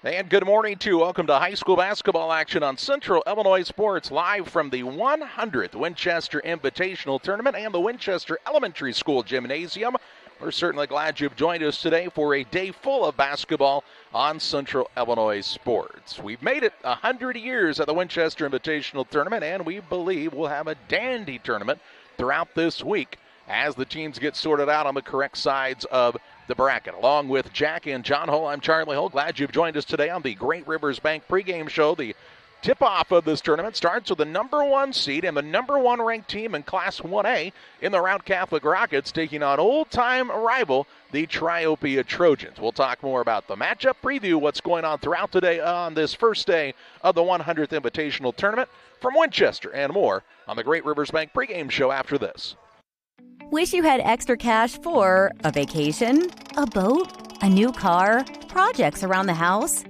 And good morning to welcome to high school basketball action on Central Illinois Sports, live from the 100th Winchester Invitational Tournament and the Winchester Elementary School Gymnasium. We're certainly glad you've joined us today for a day full of basketball on Central Illinois Sports. We've made it 100 years at the Winchester Invitational Tournament, and we believe we'll have a dandy tournament throughout this week as the teams get sorted out on the correct sides of the bracket. Along with Jack and John Hull, I'm Charlie Hull. Glad you've joined us today on the Great Rivers Bank pregame show. The tip-off of this tournament starts with the number one seed and the number one ranked team in Class 1A in the Routt Catholic Rockets, taking on old-time rival, the Triopia Trojans. We'll talk more about the matchup, preview what's going on throughout the day on this first day of the 100th Invitational Tournament from Winchester, and more on the Great Rivers Bank pregame show after this. Wish you had extra cash for a vacation, a boat, a new car, projects around the house?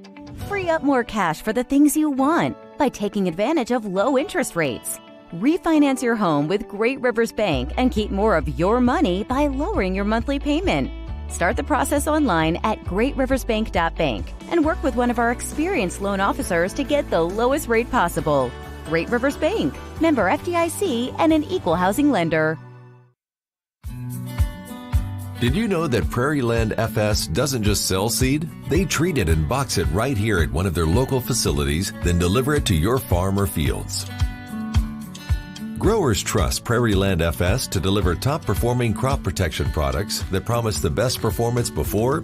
Free up more cash for the things you want by taking advantage of low interest rates. Refinance your home with Great Rivers Bank and keep more of your money by lowering your monthly payment. Start the process online at greatriversbank.bank and work with one of our experienced loan officers to get the lowest rate possible. Great Rivers Bank, member FDIC, and an equal housing lender. Did you know that Prairie Land FS doesn't just sell seed? They treat it and box it right here at one of their local facilities, then deliver it to your farm or fields. Growers trust Prairie Land FS to deliver top-performing crop protection products that promise the best performance before,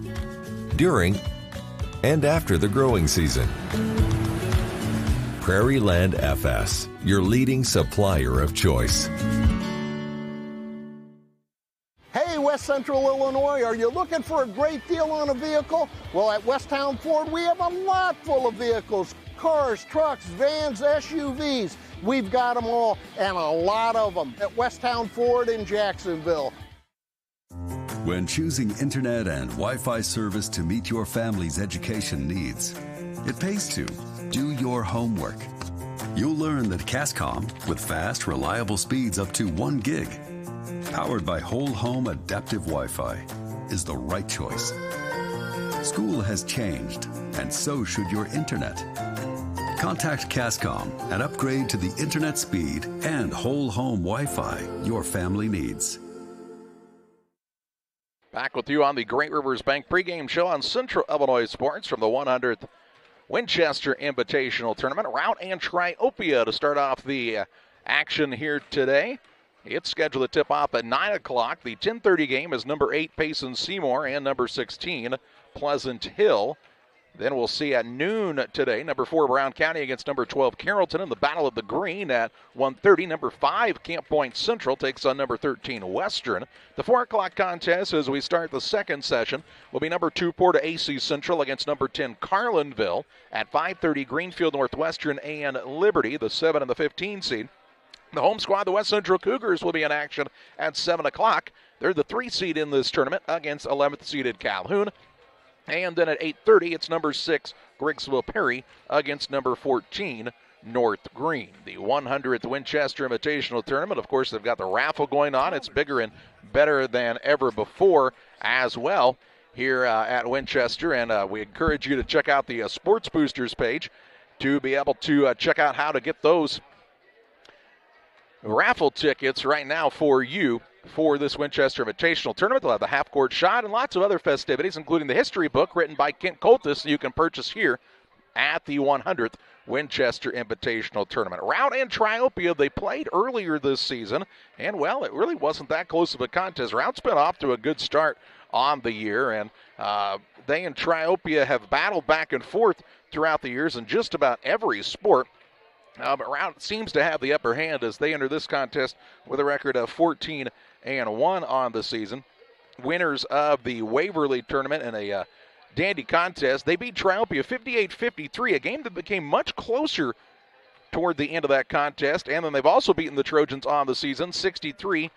during, and after the growing season. Prairie Land FS, your leading supplier of choice. West Central Illinois, are you looking for a great deal on a vehicle? Well, at Westtown Ford, we have a lot full of vehicles. Cars, trucks, vans, SUVs. We've got them all, and a lot of them at Westtown Ford in Jacksonville. When choosing internet and Wi-Fi service to meet your family's education needs, it pays to do your homework. You'll learn that Cascom, with fast, reliable speeds up to 1 gig, powered by whole home adaptive Wi-Fi, is the right choice. School has changed, and so should your internet. Contact Cascom and upgrade to the internet speed and whole home Wi-Fi your family needs. Back with you on the Great Rivers Bank pregame show on Central Illinois Sports from the 100th Winchester Invitational Tournament. Routt and Triopia to start off the action here today. It's scheduled to tip off at 9 o'clock. The 10:30 game is number 8, Payson Seymour, and number 16, Pleasant Hill. Then we'll see at noon today, number 4, Brown County against number 12, Carrollton, in the Battle of the Green at 1:30. Number 5, Camp Point Central takes on number 13, Western. The 4 o'clock contest as we start the second session will be number 2, Porta AC Central against number 10, Carlinville. At 5:30, Greenfield Northwestern and Liberty, the 7 and the 15 seed. The home squad, the West Central Cougars, will be in action at 7 o'clock. They're the 3 seed in this tournament against 11th seeded Calhoun. And then at 8:30, it's number 6, Griggsville Perry, against number 14, North Green. The 100th Winchester Invitational Tournament, of course, they've got the raffle going on. It's bigger and better than ever before as well here at Winchester. And we encourage you to check out the Sports Boosters page to be able to check out how to get those raffle tickets right now for you for this Winchester Invitational Tournament. They'll have the half-court shot and lots of other festivities, including the history book written by Kent Coltis that you can purchase here at the 100th Winchester Invitational Tournament. Routt and Triopia, they played earlier this season, and, well, it really wasn't that close of a contest. Routt's been off to a good start on the year, and they and Triopia have battled back and forth throughout the years in just about every sport. But Routt seems to have the upper hand as they enter this contest with a record of 14-1 on the season. Winners of the Waverly tournament in a dandy contest. They beat Triopia 58-53, a game that became much closer toward the end of that contest. And then they've also beaten the Trojans on the season 63-36.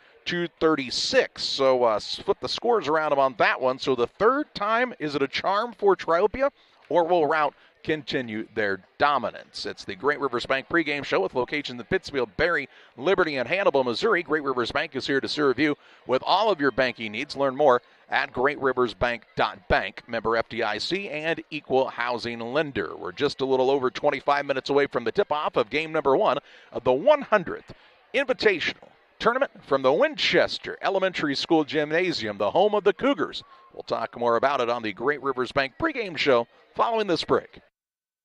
So flip the scores around them on that one. So the third time, is it a charm for Triopia, or will Routt continue their dominance. It's the Great Rivers Bank pregame show with locations in Pittsfield, Barry, Liberty, and Hannibal, Missouri. Great Rivers Bank is here to serve you with all of your banking needs. Learn more at greatriversbank.bank. Member FDIC and equal housing lender. We're just a little over 25 minutes away from the tip-off of game number 1 of the 100th Invitational Tournament from the Winchester Elementary School Gymnasium, the home of the Cougars. We'll talk more about it on the Great Rivers Bank pregame show following this break.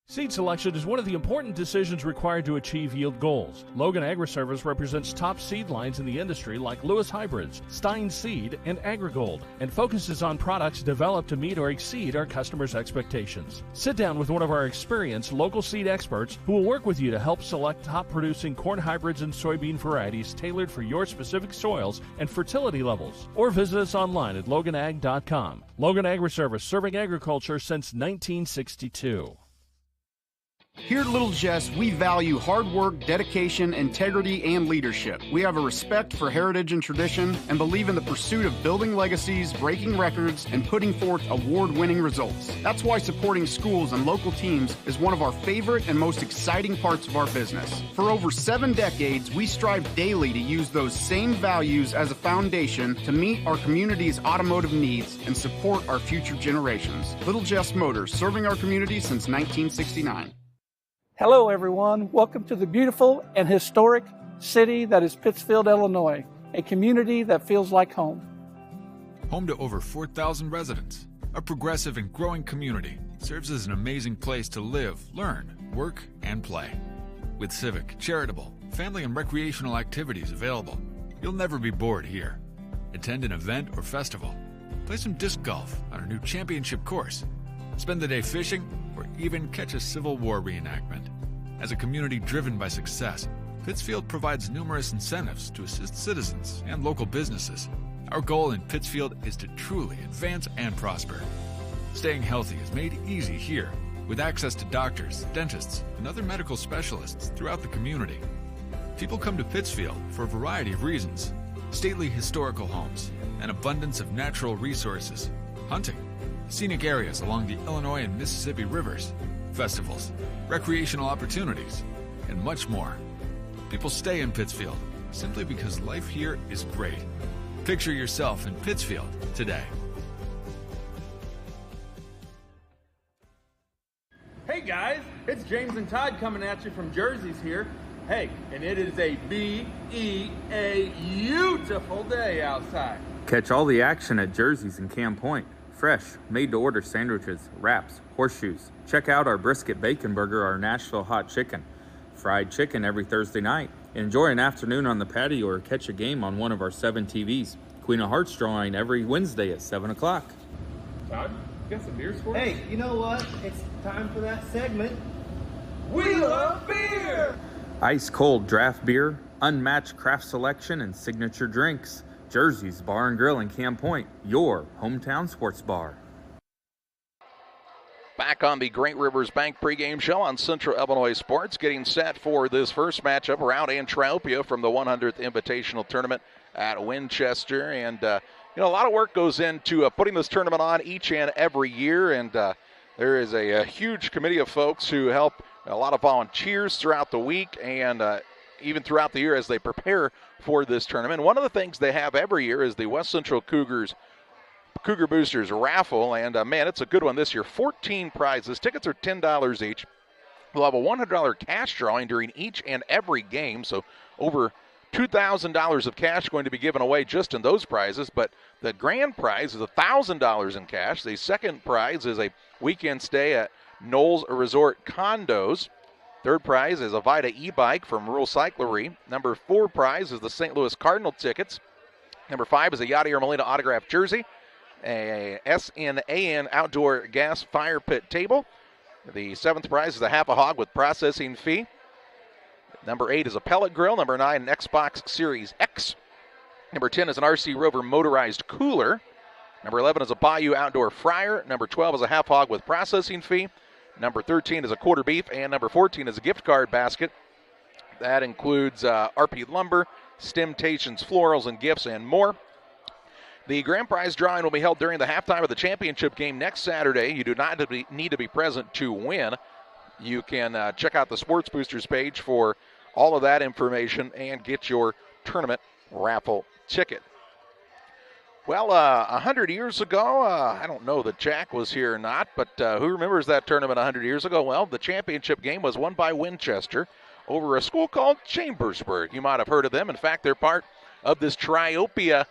Seed selection is one of the important decisions required to achieve yield goals. Logan Agri-Service represents top seed lines in the industry like Lewis Hybrids, Stein Seed, and AgriGold, and focuses on products developed to meet or exceed our customers' expectations. Sit down with one of our experienced local seed experts who will work with you to help select top-producing corn hybrids and soybean varieties tailored for your specific soils and fertility levels. Or visit us online at loganag.com. Logan Agri-Service, serving agriculture since 1962. Here at Little Jess, we value hard work, dedication, integrity, and leadership. We have a respect for heritage and tradition and believe in the pursuit of building legacies, breaking records, and putting forth award-winning results. That's why supporting schools and local teams is one of our favorite and most exciting parts of our business. For over 7 decades, we strive daily to use those same values as a foundation to meet our community's automotive needs and support our future generations. Little Jess Motors, serving our community since 1969. Hello, everyone. Welcome to the beautiful and historic city that is Pittsfield, Illinois, a community that feels like home. Home to over 4,000 residents, a progressive and growing community serves as an amazing place to live, learn, work, and play. With civic, charitable, family, and recreational activities available, you'll never be bored here. Attend an event or festival, play some disc golf on our new championship course, spend the day fishing, or even catch a Civil War reenactment. As a community driven by success, Pittsfield provides numerous incentives to assist citizens and local businesses. Our goal in Pittsfield is to truly advance and prosper. Staying healthy is made easy here, with access to doctors, dentists, and other medical specialists throughout the community. People come to Pittsfield for a variety of reasons: stately historical homes, an abundance of natural resources, hunting, scenic areas along the Illinois and Mississippi rivers, festivals, recreational opportunities, and much more. People stay in Pittsfield simply because life here is great. Picture yourself in Pittsfield today. Hey guys, it's James and Todd coming at you from Jersey's here. Hey, and it is a beautiful day outside. Catch all the action at Jersey's in Camp Point. Fresh, made-to-order sandwiches, wraps, horseshoes. Check out our brisket bacon burger, our Nashville hot chicken. Fried chicken every Thursday night. Enjoy an afternoon on the patio or catch a game on one of our 7 TVs. Queen of Hearts drawing every Wednesday at 7 o'clock. Todd, you got some beers for us? Hey, you know what? It's time for that segment. We love beer! Ice-cold draft beer, unmatched craft selection, and signature drinks. Jersey's Bar and Grill in Camp Point, your hometown sports bar. Back on the Great Rivers Bank pregame show on Central Illinois Sports, getting set for this first matchup, Routt and Triopia from the 100th Invitational Tournament at Winchester. And, a lot of work goes into putting this tournament on each and every year. And there is a huge committee of folks who help, a lot of volunteers throughout the week and even throughout the year as they prepare for this tournament. One of the things they have every year is the West Central Cougar Boosters raffle, and man, it's a good one this year. 14 prizes. Tickets are $10 each. We'll have a $100 cash drawing during each and every game, so over $2,000 of cash going to be given away just in those prizes, but the grand prize is $1,000 in cash. The second prize is a weekend stay at Knowles Resort Condos. Third prize is a Vida e-bike from Rural Cyclery. Number 4 prize is the St. Louis Cardinal tickets. Number 5 is a Yadier Molina autographed jersey. A SNAN outdoor gas fire pit table. The 7th prize is a half a hog with processing fee. Number 8 is a pellet grill. Number 9, an Xbox Series X. Number 10 is an RC Rover motorized cooler. Number 11 is a Bayou outdoor fryer. Number 12 is a half hog with processing fee. Number 13 is a quarter beef, and number 14 is a gift card basket. That includes RP Lumber, Stemtations, Florals, and Gifts, and more. The grand prize drawing will be held during the halftime of the championship game next Saturday. You do not need to be present to win. You can check out the Sports Boosters page for all of that information and get your tournament raffle ticket. Well, 100 years ago, I don't know that Jack was here or not, but who remembers that tournament 100 years ago? Well, the championship game was won by Winchester over a school called Chambersburg. You might have heard of them. In fact, they're part of this Triopia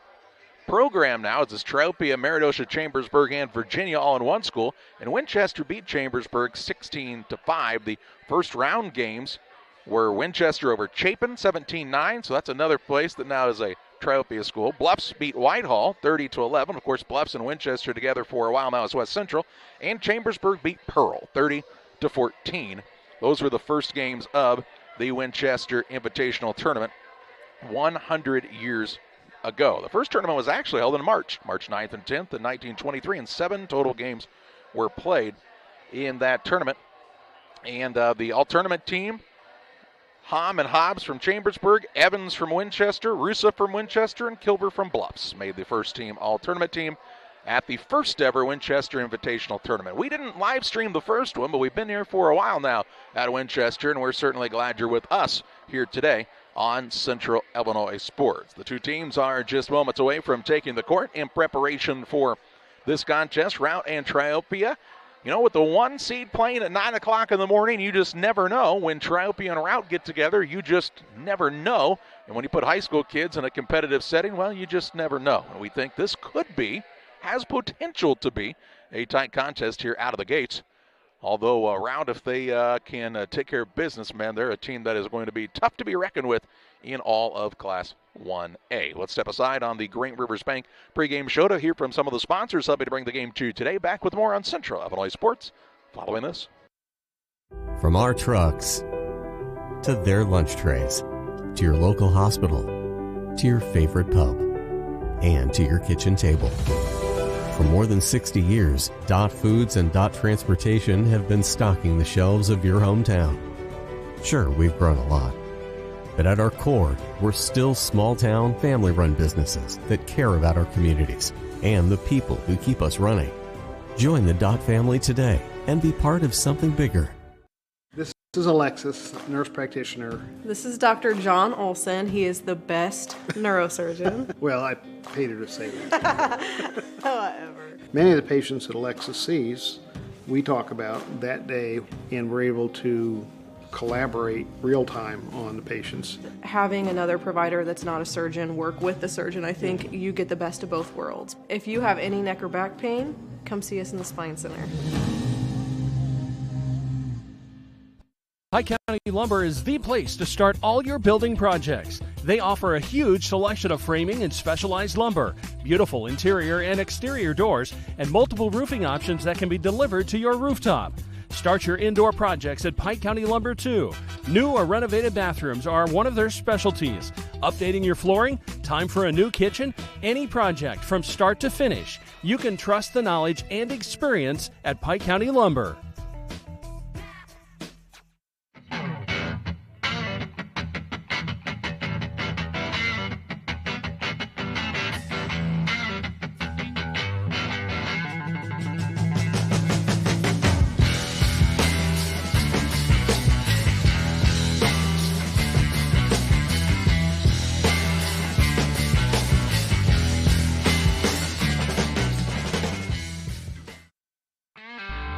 program now. It's this Triopia, Meridosha, Chambersburg, and Virginia all in one school. And Winchester beat Chambersburg 16-5. The first round games were Winchester over Chapin 17-9, so that's another place that now is a Triopia school. Bluffs beat Whitehall 30-11. Of course, Bluffs and Winchester together for a while now as West Central. And Chambersburg beat Pearl 30-14. Those were the first games of the Winchester Invitational Tournament 100 years ago. The first tournament was actually held in March 9th and 10th in 1923, and 7 total games were played in that tournament. And the all-tournament team, Hom and Hobbs from Chambersburg, Evans from Winchester, Russa from Winchester, and Kilver from Bluffs made the first team all-tournament team at the first ever Winchester Invitational Tournament. We didn't live stream the first one, but we've been here for a while now at Winchester, and we're certainly glad you're with us here today on Central Illinois Sports. The two teams are just moments away from taking the court in preparation for this contest, Routt and Triopia. You know, with the 1 seed playing at 9 o'clock in the morning, you just never know. When Triopia and Routt get together, you just never know. And when you put high school kids in a competitive setting, well, you just never know. And we think this could be, has potential to be, a tight contest here out of the gates. Although Routt, if they can take care of business, man, they're a team that is going to be tough to be reckoned with in all of Class 1A. Let's step aside on the Great Rivers Bank pregame show to hear from some of the sponsors helping to bring the game to you today. Back with more on Central Illinois Sports following this. From our trucks to their lunch trays, to your local hospital, to your favorite pub, and to your kitchen table. For more than 60 years, Dot Foods and Dot Transportation have been stocking the shelves of your hometown. Sure, we've grown a lot, but at our core, we're still small-town, family-run businesses that care about our communities and the people who keep us running. Join the Dot family today and be part of something bigger. This is Alexis, nurse practitioner. This is Dr. John Olson. He is the best neurosurgeon. Well, I paid her to say that. However. Many of the patients that Alexis sees, we talk about that day, and we're able to collaborate real time on the patients. Having another provider that's not a surgeon work with the surgeon, I think you get the best of both worlds. If you have any neck or back pain, come see us in the Spine Center. Pike County Lumber is the place to start all your building projects. They offer a huge selection of framing and specialized lumber, beautiful interior and exterior doors, and multiple roofing options that can be delivered to your rooftop. Start your indoor projects at Pike County Lumber too. New or renovated bathrooms are one of their specialties. Updating your flooring, time for a new kitchen, any project from start to finish. You can trust the knowledge and experience at Pike County Lumber.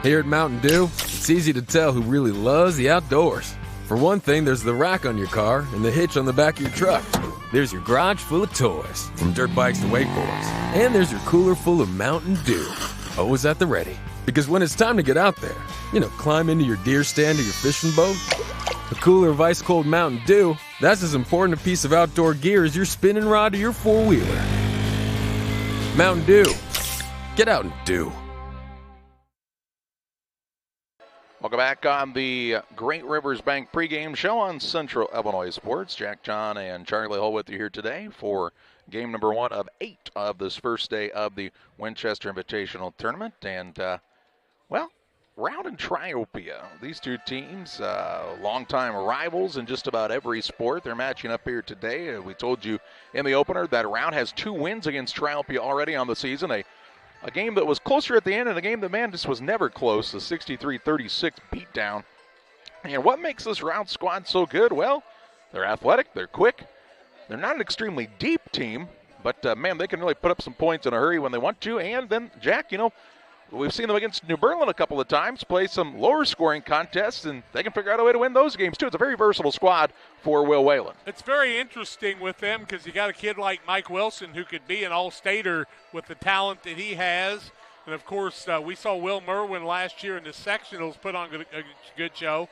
Here at Mountain Dew, it's easy to tell who really loves the outdoors. For one thing, there's the rack on your car and the hitch on the back of your truck. There's your garage full of toys, from dirt bikes to wakeboards. And there's your cooler full of Mountain Dew, always at the ready. Because when it's time to get out there, climb into your deer stand or your fishing boat, a cooler of ice-cold Mountain Dew, that's as important a piece of outdoor gear as your spinning rod or your four-wheeler. Mountain Dew. Get out and do. Welcome back on the Great Rivers Bank pregame show on Central Illinois Sports. Jack, John, and Charlie Hull with you here today for game number 1 of 8 of this first day of the Winchester Invitational Tournament. And, Routt and Triopia, these two teams, longtime rivals in just about every sport. They're matching up here today. We told you in the opener that Routt has 2 wins against Triopia already on the season. A game that was closer at the end, and a game that, man, just was never close. The 63-36 beatdown And what makes this Routt squad so good? Well, they're athletic, they're quick. They're not an extremely deep team, but, man, they can really put up some points in a hurry when they want to. And then, Jack, we've seen them against New Berlin a couple of times, play some lower-scoring contests, and they can figure out a way to win those games, too. It's a very versatile squad for Will Whalen. It's very interesting with them because you got a kid like Mike Wilson who could be an all-stater with the talent that he has. And, of course, we saw Will Merwin last year in the sectionals put on a good show.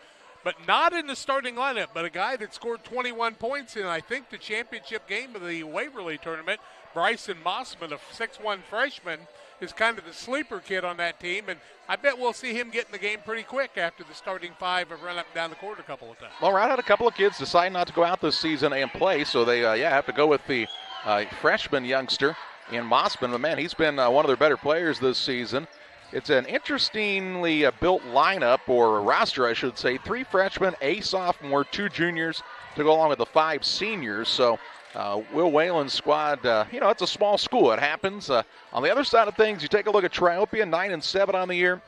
But not in the starting lineup, but a guy that scored 21 points in, I think, the championship game of the Waverly tournament. Bryson Mossman, a 6'1 freshman, is kind of the sleeper kid on that team, and I bet we'll see him get in the game pretty quick after the starting five have run up and down the court a couple of times. Well, Routt had a couple of kids decide not to go out this season and play, so they have to go with the freshman youngster in Mossman. But, man, he's been one of their better players this season. It's an interestingly built lineup, or roster, I should say. 3 freshmen, a sophomore, 2 juniors to go along with the 5 seniors. So Will Whalen's squad, it's a small school. It happens. On the other side of things, you take a look at Triopia, 9-7 on the year.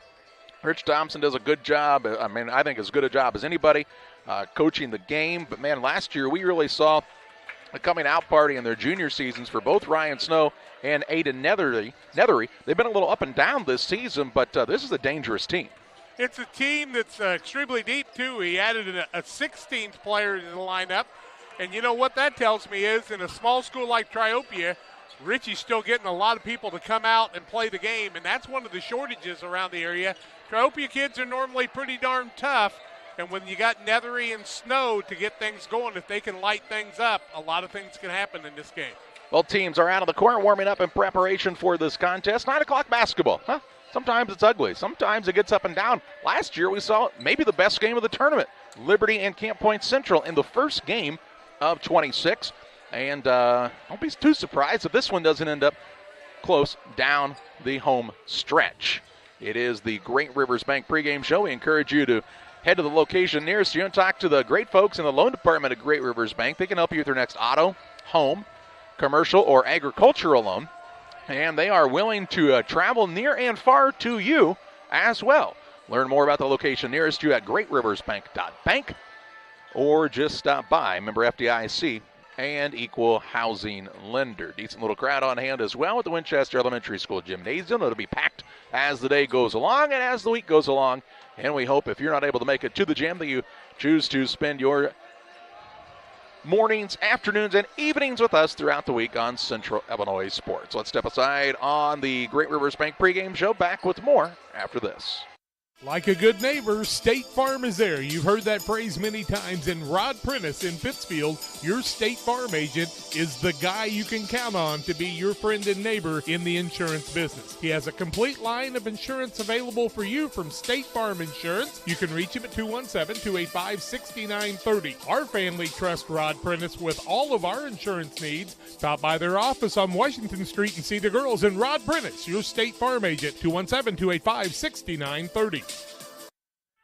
Rich Thompson does a good job. I think as good a job as anybody coaching the game. But, man, last year we really saw a coming out party in their junior seasons for both Ryan Snow and Aiden Nethery. They've been a little up and down this season, but this is a dangerous team. It's a team that's extremely deep, too. He added a 16th player to the lineup. And you know what that tells me is in a small school like Triopia, Richie's still getting a lot of people to come out and play the game, and that's one of the shortages around the area. Triopia kids are normally pretty darn tough, and when you got Nethery and Snow to get things going, if they can light things up, a lot of things can happen in this game. Both teams are out of the court warming up in preparation for this contest. 9 o'clock basketball. Sometimes it's ugly. Sometimes it gets up and down. Last year we saw maybe the best game of the tournament. Liberty and Camp Point Central in the first game of 26. And don't be too surprised if this one doesn't end up close down the home stretch. It is the Great Rivers Bank pregame show. We encourage you to head to the location nearest you and talk to the great folks in the loan department at Great Rivers Bank. They can help you with your next auto, home, commercial, or agricultural loan. And they are willing to travel near and far to you as well. Learn more about the location nearest you at greatriversbank.bank or just stop by. Member FDIC and equal housing lender. Decent little crowd on hand as well at the Winchester Elementary School Gymnasium. It'll be packed as the day goes along and as the week goes along. And we hope if you're not able to make it to the gym that you choose to spend your mornings, afternoons, and evenings with us throughout the week on Central Illinois Sports. Let's step aside on the Great Rivers Bank pregame show. Back with more after this. Like a good neighbor, State Farm is there. You've heard that phrase many times. And Rod Prentice in Pittsfield, your State Farm agent, is the guy you can count on to be your friend and neighbor in the insurance business. He has a complete line of insurance available for you from State Farm Insurance. You can reach him at 217-285-6930. Our family trusts Rod Prentice with all of our insurance needs. Stop by their office on Washington Street and see the girls. And Rod Prentice, your State Farm agent, 217-285-6930.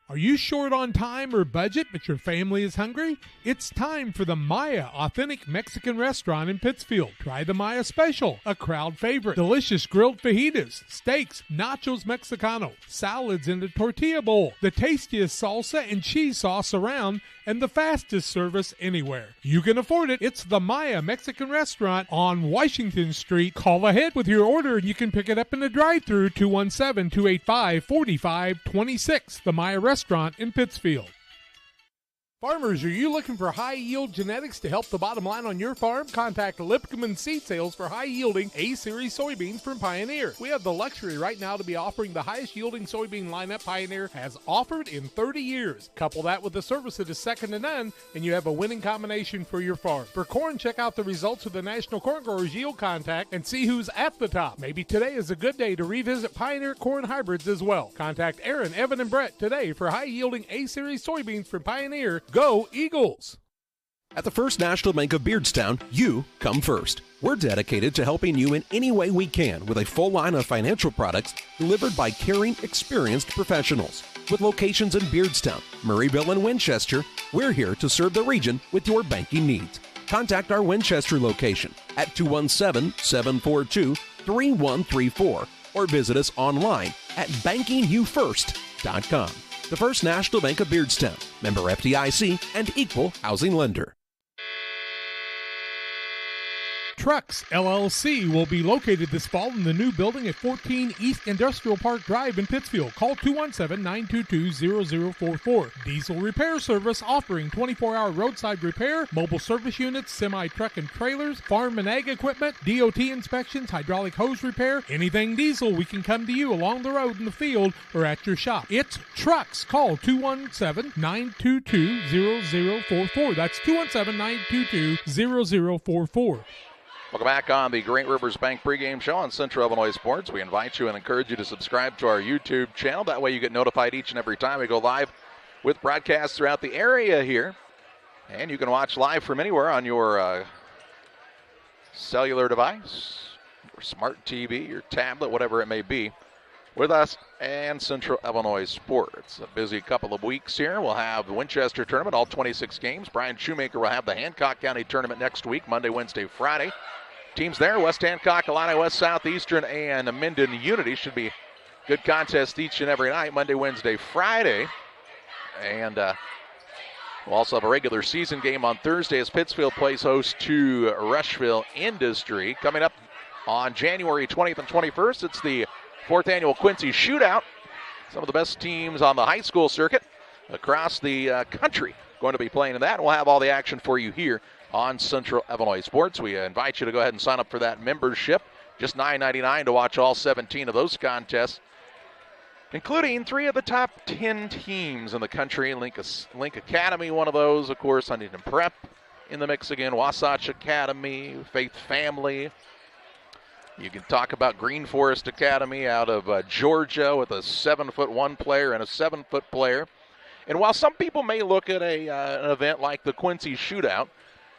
Are you short on time or budget, but your family is hungry? It's time for the Maya Authentic Mexican Restaurant in Pittsfield. Try the Maya Special, a crowd favorite. Delicious grilled fajitas, steaks, nachos Mexicano, salads in a tortilla bowl, the tastiest salsa and cheese sauce around, and the fastest service anywhere. You can afford it. It's the Maya Mexican Restaurant on Washington Street. Call ahead with your order and you can pick it up in the drive-thru, 217-285-4526. The Maya Restaurant in Pittsfield. Farmers, are you looking for high-yield genetics to help the bottom line on your farm? Contact Lipkman Seed Sales for high-yielding A-Series soybeans from Pioneer. We have the luxury right now to be offering the highest-yielding soybean lineup Pioneer has offered in 30 years. Couple that with a service that is second to none, and you have a winning combination for your farm. For corn, check out the results of the National Corn Growers Yield Contact and see who's at the top. Maybe today is a good day to revisit Pioneer corn hybrids as well. Contact Aaron, Evan, and Brett today for high-yielding A-Series soybeans from Pioneer. Go Eagles! At the First National Bank of Beardstown, you come first. We're dedicated to helping you in any way we can with a full line of financial products delivered by caring, experienced professionals. With locations in Beardstown, Murrayville, and Winchester, we're here to serve the region with your banking needs. Contact our Winchester location at 217-742-3134 or visit us online at bankingyoufirst.com. The First National Bank of Beardstown, member FDIC, and equal housing lender. Trucks LLC will be located this fall in the new building at 14 East Industrial Park Drive in Pittsfield. Call 217-922-0044. Diesel repair service offering 24-hour roadside repair, mobile service units, semi-truck and trailers, farm and ag equipment, DOT inspections, hydraulic hose repair. Anything diesel, we can come to you along the road in the field or at your shop. It's Trucks. Call 217-922-0044. That's 217-922-0044. Welcome back on the Great Rivers Bank pregame show on Central Illinois Sports. We invite you and encourage you to subscribe to our YouTube channel. That way you get notified each and every time we go live with broadcasts throughout the area here. And you can watch live from anywhere on your cellular device, your smart TV, your tablet, whatever it may be, with us and Central Illinois Sports. A busy couple of weeks here. We'll have the Winchester tournament, all 26 games. Brian Shoemaker will have the Hancock County tournament next week, Monday, Wednesday, Friday. Teams there, West Hancock, Illini West, Southeastern, and Minden Unity. Should be good contest each and every night, Monday, Wednesday, Friday. And we'll also have a regular season game on Thursday as Pittsfield plays host to Rushville Industry. Coming up on January 20th and 21st, it's the 4th annual Quincy Shootout. Some of the best teams on the high school circuit across the country going to be playing in that. We'll have all the action for you here on Central Illinois Sports. We invite you to go ahead and sign up for that membership. Just $9.99 to watch all 17 of those contests, including 3 of the top 10 teams in the country. Link Academy, one of those, of course. Huntington Prep in the mix again. Wasatch Academy, Faith Family. You can talk about Green Forest Academy out of Georgia with a 7'1" player and a 7-foot player. And while some people may look at an event like the Quincy Shootout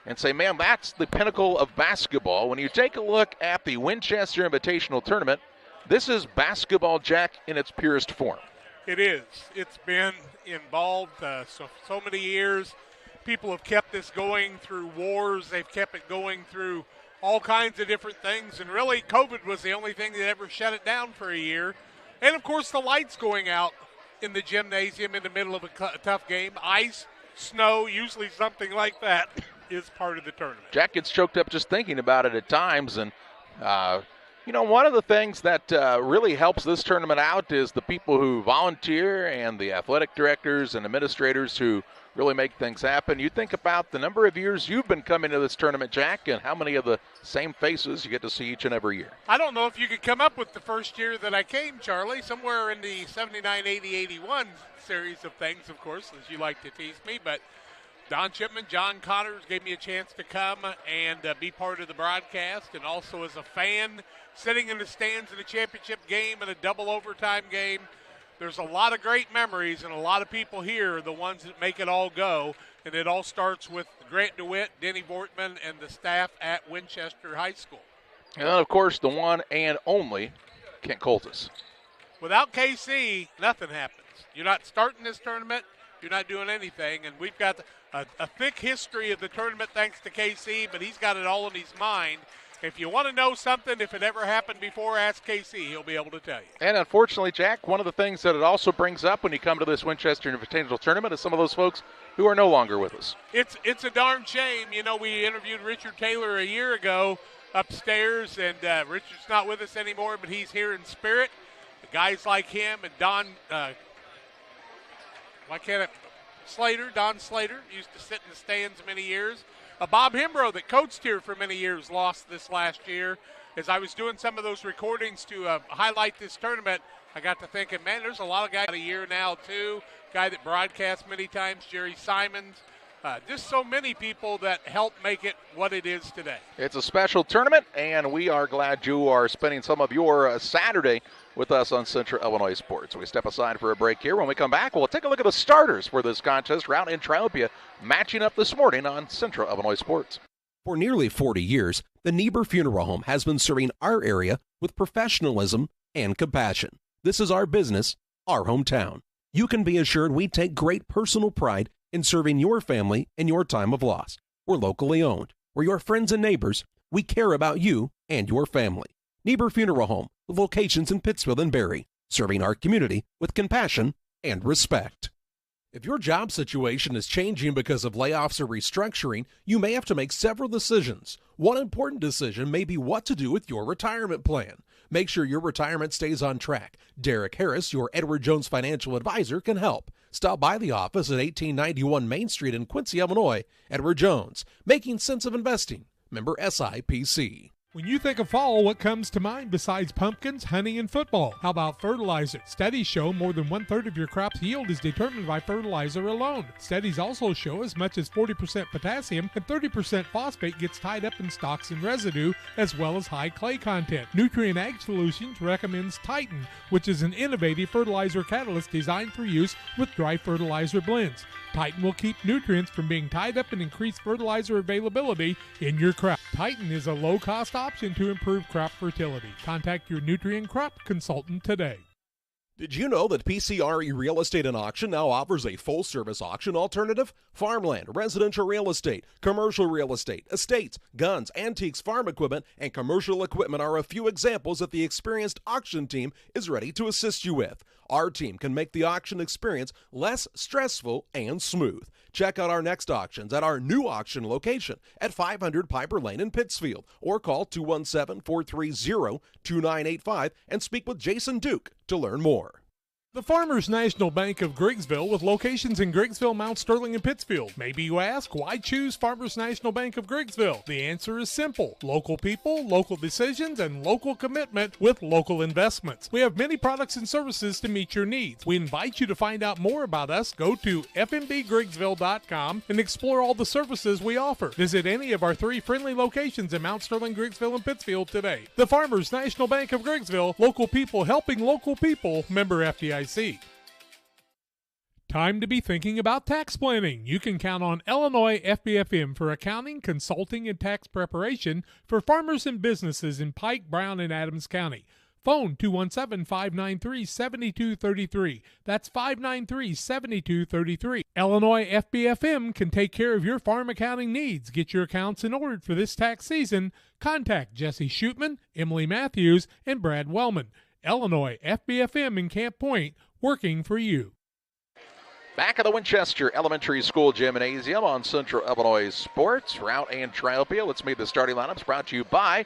and say, man, that's the pinnacle of basketball, when you take a look at the Winchester Invitational Tournament, this is basketball, Jack, in its purest form. It is. It's been involved so many years. People have kept this going through wars. They've kept it going through all kinds of different things. And really, COVID was the only thing that ever shut it down for a year. And, of course, the lights going out in the gymnasium in the middle of a tough game. Ice, snow, usually something like that is part of the tournament. Jack gets choked up just thinking about it at times. And, one of the things that really helps this tournament out is the people who volunteer and the athletic directors and administrators who really make things happen. You think about the number of years you've been coming to this tournament, Jack, and how many of the same faces you get to see each and every year. I don't know if you could come up with the first year that I came, Charlie, somewhere in the 79, 80, 81 series of things, of course, as you like to tease me, but Don Chipman, John Connors gave me a chance to come and be part of the broadcast, and also as a fan sitting in the stands in a championship game and a double overtime game. There's a lot of great memories, and a lot of people here are the ones that make it all go, and it all starts with Grant DeWitt, Denny Vortman, and the staff at Winchester High School. And then, of course, the one and only Kent Coltis. Without KC, nothing happens. You're not starting this tournament. You're not doing anything, and we've got a thick history of the tournament thanks to KC, but he's got it all in his mind. If you want to know something, if it ever happened before, ask KC. He'll be able to tell you. And unfortunately, Jack, one of the things that it also brings up when you come to this Winchester Invitational Tournament is some of those folks who are no longer with us. It's a darn shame. You know, we interviewed Richard Taylor a year ago upstairs, and Richard's not with us anymore, but he's here in spirit. Guys like him and Don, Don Slater used to sit in the stands many years. Bob Hembrow that coached here for many years lost this last year. As I was doing some of those recordings to highlight this tournament, I got to thinking, man, there's a lot of guys a year now too. Guy that broadcasts many times, Jerry Simons. Just so many people that help make it what it is today. It's a special tournament, and we are glad you are spending some of your Saturday with us on Central Illinois Sports. We step aside for a break here. When we come back, we'll take a look at the starters for this contest. Routt and Triopia matching up this morning on Central Illinois Sports. For nearly 40 years, the Niebuhr Funeral Home has been serving our area with professionalism and compassion. This is our business, our hometown. You can be assured we take great personal pride in serving your family in your time of loss. We're locally owned. We're your friends and neighbors. We care about you and your family. Niebuhr Funeral Home, with locations in Pittsfield and Barry, serving our community with compassion and respect. If your job situation is changing because of layoffs or restructuring, you may have to make several decisions. One important decision may be what to do with your retirement plan. Make sure your retirement stays on track. Derek Harris, your Edward Jones financial advisor, can help. Stop by the office at 1891 Main Street in Quincy, Illinois. Edward Jones, making sense of investing. Member SIPC. When you think of fall, what comes to mind besides pumpkins, honey, and football? How about fertilizer? Studies show more than 1/3 of your crop's yield is determined by fertilizer alone. Studies also show as much as 40% potassium and 30% phosphate gets tied up in stalks and residue, as well as high clay content. Nutrient Ag Solutions recommends Titan, which is an innovative fertilizer catalyst designed for use with dry fertilizer blends. Titan will keep nutrients from being tied up and increase fertilizer availability in your crop. Titan is a low-cost option to improve crop fertility. Contact your nutrient crop consultant today. Did you know that PCRE Real Estate and Auction now offers a full-service auction alternative? Farmland, residential real estate, commercial real estate, estates, guns, antiques, farm equipment, and commercial equipment are a few examples that the experienced auction team is ready to assist you with. Our team can make the auction experience less stressful and smooth. Check out our next auctions at our new auction location at 500 Piper Lane in Pittsfield, or call 217-430-2985 and speak with Jason Duke to learn more. The Farmers National Bank of Griggsville, with locations in Griggsville, Mount Sterling, and Pittsfield. Maybe you ask, why choose Farmers National Bank of Griggsville? The answer is simple. Local people, local decisions, and local commitment with local investments. We have many products and services to meet your needs. We invite you to find out more about us. Go to fmbgriggsville.com and explore all the services we offer. Visit any of our 3 friendly locations in Mount Sterling, Griggsville, and Pittsfield today. The Farmers National Bank of Griggsville, local people helping local people, member FDIC. Time to be thinking about tax planning. You can count on Illinois FBFM for accounting, consulting, and tax preparation for farmers and businesses in Pike, Brown, and Adams County. Phone 217-593-7233. That's 593-7233. Illinois FBFM can take care of your farm accounting needs. Get your accounts in order for this tax season. Contact Jesse Shootman, Emily Matthews, and Brad Wellman. Illinois FBFM in Camp Point, working for you. Back at the Winchester Elementary School Gymnasium on Central Illinois Sports, Routt and Triopia. Let's meet the starting lineups, brought to you by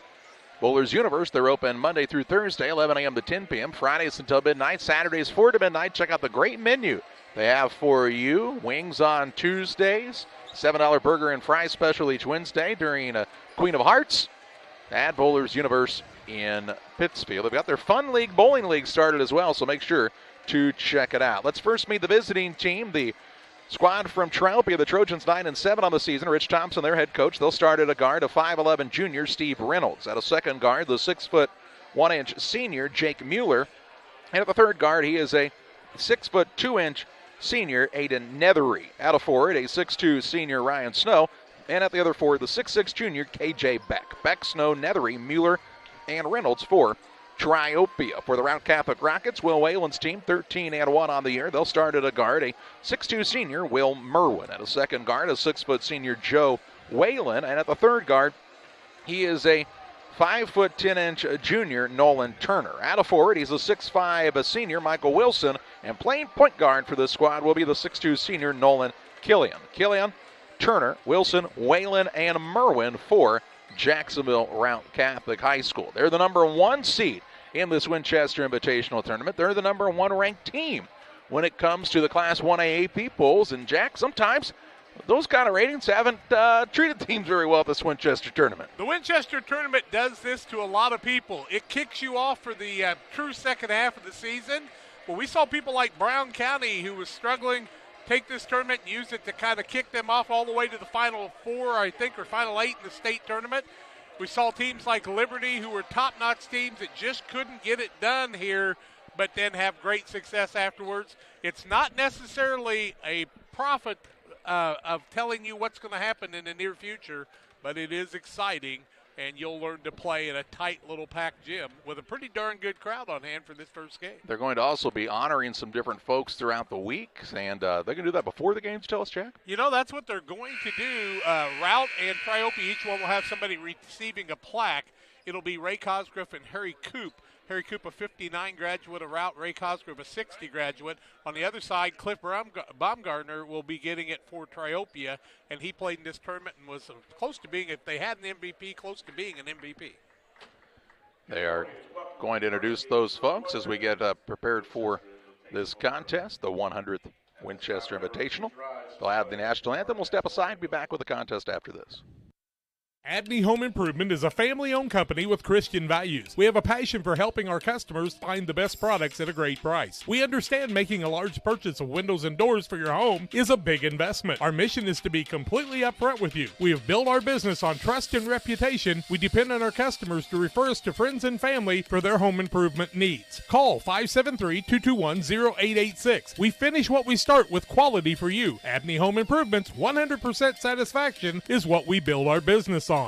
Bowlers Universe. They're open Monday through Thursday, 11 a.m. to 10 p.m., Fridays until midnight, Saturdays 4 to midnight. Check out the great menu they have for you. Wings on Tuesdays, $7 burger and fry special each Wednesday during Queen of Hearts at Bowlers Universe in Pittsfield. They've got their Fun League Bowling League started as well, so make sure to check it out. Let's first meet the visiting team, the squad from Triopia. The Trojans 9-7 on the season. Rich Thompson, their head coach. They'll start at a guard, a 5'11 junior, Steve Reynolds. At a second guard, the 6'1" senior, Jake Mueller. And at the third guard, he is a 6'2" senior, Aiden Nethery. At a forward, a 6'2" senior, Ryan Snow. And at the other forward, the 6'6" junior, KJ Beck. Beck, Snow, Nethery, Mueller, and Reynolds for Triopia. For the Routt Catholic Rockets, Will Whalen's team, 13-1 on the year. They'll start at a guard, a 6'2" senior, Will Merwin. At a second guard, a 6' senior, Joe Whalen. And at the third guard, he is a 5'10" junior, Nolan Turner. At a forward, he's a 6'5" senior, Michael Wilson. And playing point guard for this squad will be the 6'2" senior, Nolan Killian. Killian, Turner, Wilson, Whalen, and Merwin for Jacksonville Routt Catholic High School. They're the number 1 seed in this Winchester Invitational Tournament. They're the number 1 ranked team when it comes to the Class 1A AP polls. And, Jack, sometimes those kind of ratings haven't treated teams very well at this Winchester Tournament. The Winchester Tournament does this to a lot of people. It kicks you off for the true second half of the season. Well, we saw people like Brown County, who was struggling, take this tournament and use it to kind of kick them off all the way to the Final 4, I think, or Final 8 in the state tournament. We saw teams like Liberty, who were top-notch teams that just couldn't get it done here, but then have great success afterwards. It's not necessarily a prophet of telling you what's going to happen in the near future, but it is exciting, and you'll learn to play in a tight little packed gym with a pretty darn good crowd on hand for this first game. They're going to also be honoring some different folks throughout the week, and they're going to do that before the games, tell us, Jack? You know, that's what they're going to do. Routt and Triopia, each one will have somebody receiving a plaque. it'll be Ray Cosgrove and Harry Coop. Harry Coop, a 59 graduate of Routt. Ray Cosgrove, a 60 graduate. On the other side, Cliff Baumgartner will be getting it for Triopia, and he played in this tournament and was close to being, if they had an MVP, close to being an MVP. They are going to introduce those folks as we get prepared for this contest, the 100th Winchester Invitational. They'll have the national anthem. We'll step aside, be back with the contest after this. Abney Home Improvement is a family-owned company with Christian values. We have a passion for helping our customers find the best products at a great price. We understand making a large purchase of windows and doors for your home is a big investment. Our mission is to be completely upfront with you. We have built our business on trust and reputation. We depend on our customers to refer us to friends and family for their home improvement needs. Call 573-221-0886. We finish what we start with quality for you. Abney Home Improvement's 100% satisfaction is what we build our business on.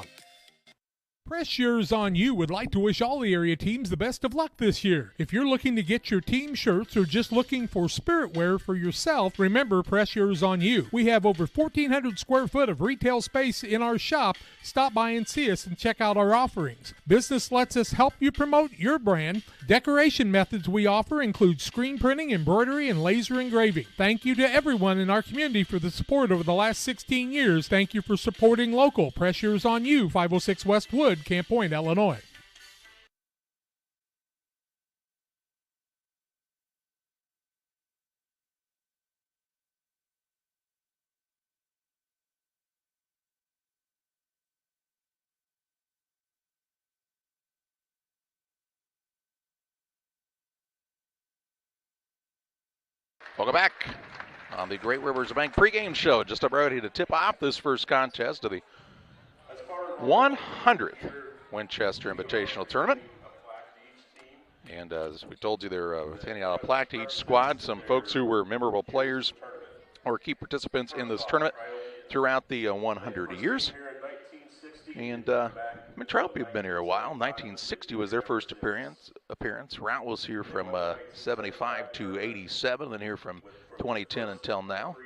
Pressure's on You would like to wish all the area teams the best of luck this year. If you're looking to get your team shirts or just looking for spirit wear for yourself, remember Pressure's on You. We have over 1,400 square foot of retail space in our shop. Stop by and see us and check out our offerings. Business lets us help you promote your brand. Decoration methods we offer include screen printing, embroidery, and laser engraving. Thank you to everyone in our community for the support over the last 16 years. Thank you for supporting local. Pressure's on You, 506 West Wood, Camp Point, Illinois. Welcome back on the Great Rivers Bank pregame show. Just about ready to tip off this first contest of the 100th Winchester Invitational Tournament. And as we told you, they're handing out a plaque to each squad. Some folks who were memorable players or key participants in this tournament throughout the 100 years. And Triopia have been here a while. 1960 was their first appearance. Routt was here from 75 to 87, and here from 2010 until now.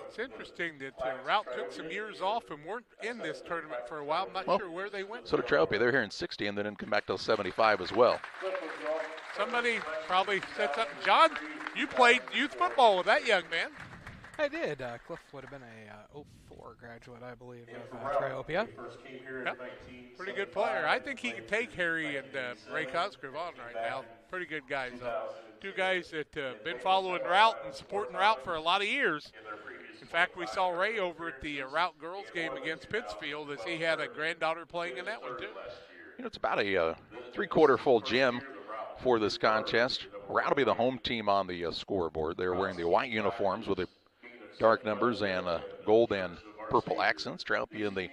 It's interesting that Routt took some years off and weren't in this tournament for a while. I'm not sure where they went. So did Triopia. They're here in 60 and then didn't come back till 75 as well. Somebody probably said something. John, you played youth football with that young man. I did. Cliff would have been a 04 graduate, I believe, of Triopia. Yep. Pretty good player. I think he can take Harry and Ray Cosgrove on right now. Pretty good guys. Two guys that been following Routt and supporting Routt for a lot of years. In fact, we saw Ray over at the Routt girls game against Pittsfield as he had a granddaughter playing in that one too. You know, it's about a three-quarter full gym for this contest. Routt will be the home team on the scoreboard. They're wearing the white uniforms with the dark numbers and gold and purple accents. Triopia in the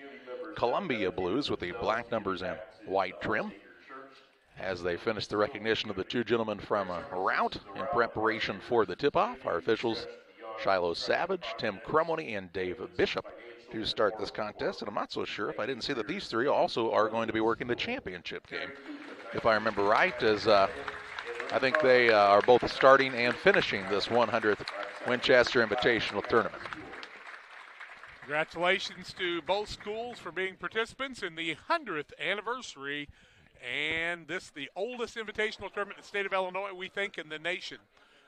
Columbia blues with the black numbers and white trim. As they finish the recognition of the two gentlemen from Routt in preparation for the tip-off, our officials Shiloh Savage, Tim Crumwony, and Dave Bishop to start this contest. And I'm not so sure if I didn't see that these three also are going to be working the championship game, if I remember right, as I think they are both starting and finishing this 100th Winchester Invitational Tournament. Congratulations to both schools for being participants in the 100th anniversary, and this the oldest invitational tournament in the state of Illinois, we think, in the nation.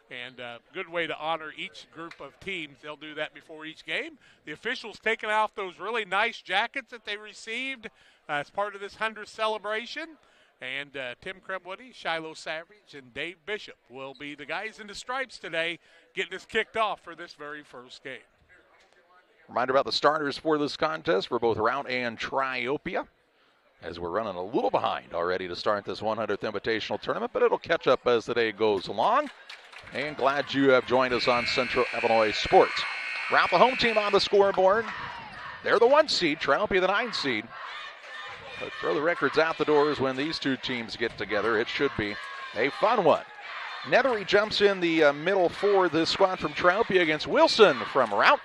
And a good way to honor each group of teams. They'll do that before each game. The officials taking off those really nice jackets that they received as part of this 100th celebration. And Tim Crumwoody, Shiloh Savage, and Dave Bishop will be the guys in the stripes today getting us kicked off for this very first game. Reminder about the starters for this contest for both Routt and Triopia, as we're running a little behind already to start this 100th Invitational Tournament, but it'll catch up as the day goes along. And glad you have joined us on Central Illinois Sports. Routt, the home team on the scoreboard. They're the 1 seed, Triopia the 9 seed. But throw the records out the doors when these two teams get together. It should be a fun one. Nethery jumps in the middle for this squad from Triopia against Wilson from Routt.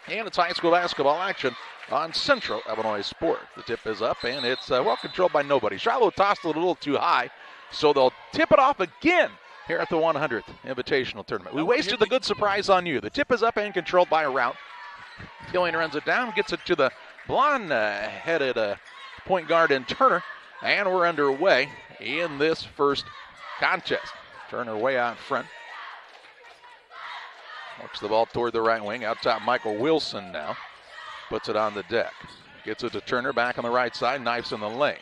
And it's high school basketball action on Central Illinois Sports. The tip is up, and it's well controlled by nobody. Shiloh tossed it a little too high, so they'll tip it off again here at the 100th Invitational Tournament. We wasted the good surprise on you. The tip is up and controlled by Routt. Killian runs it down, gets it to the blonde-headed point guard in Turner, and we're underway in this first contest. Turner way out front. Works the ball toward the right wing. Out top, Michael Wilson now. Puts it on the deck. Gets it to Turner back on the right side. Knifes in the lane.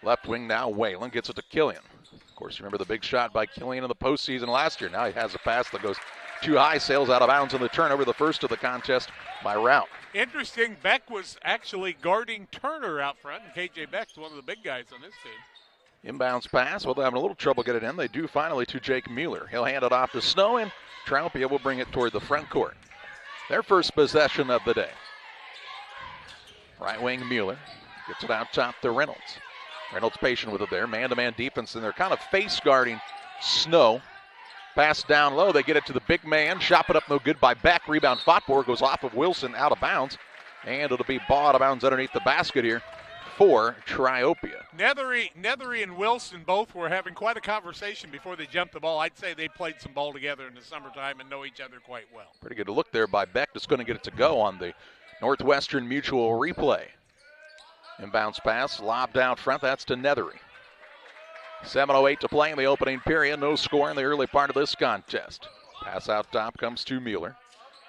Left wing now, Whalen gets it to Killian. Of course, you remember the big shot by Killian in the postseason last year. Now he has a pass that goes too high, sails out of bounds in the turnover, the first of the contest by Routt. Interesting, Beck was actually guarding Turner out front, and K.J. Beck's one of the big guys on this team. Inbounds pass. Well, they're having a little trouble getting it in. They do finally to Jake Mueller. He'll hand it off to Snow, and Triopia will bring it toward the front court. Their first possession of the day. Right wing Mueller gets it out top to Reynolds. Reynolds patient with it there. Man-to-man defense, and they're kind of face guarding Snow. Pass down low. They get it to the big man. Shot put up no good by Beck. Rebound fought for. Goes off of Wilson out of bounds. And it'll be ball out of bounds underneath the basket here for Triopia. Nethery and Wilson both were having quite a conversation before they jumped the ball. I'd say they played some ball together in the summertime and know each other quite well. Pretty good look there by Beck. Just going to get it to go on the Northwestern Mutual replay. Inbounds pass, lobbed out front. That's to Nethery. 7:08 to play in the opening period. No score in the early part of this contest. Pass out top comes to Mueller.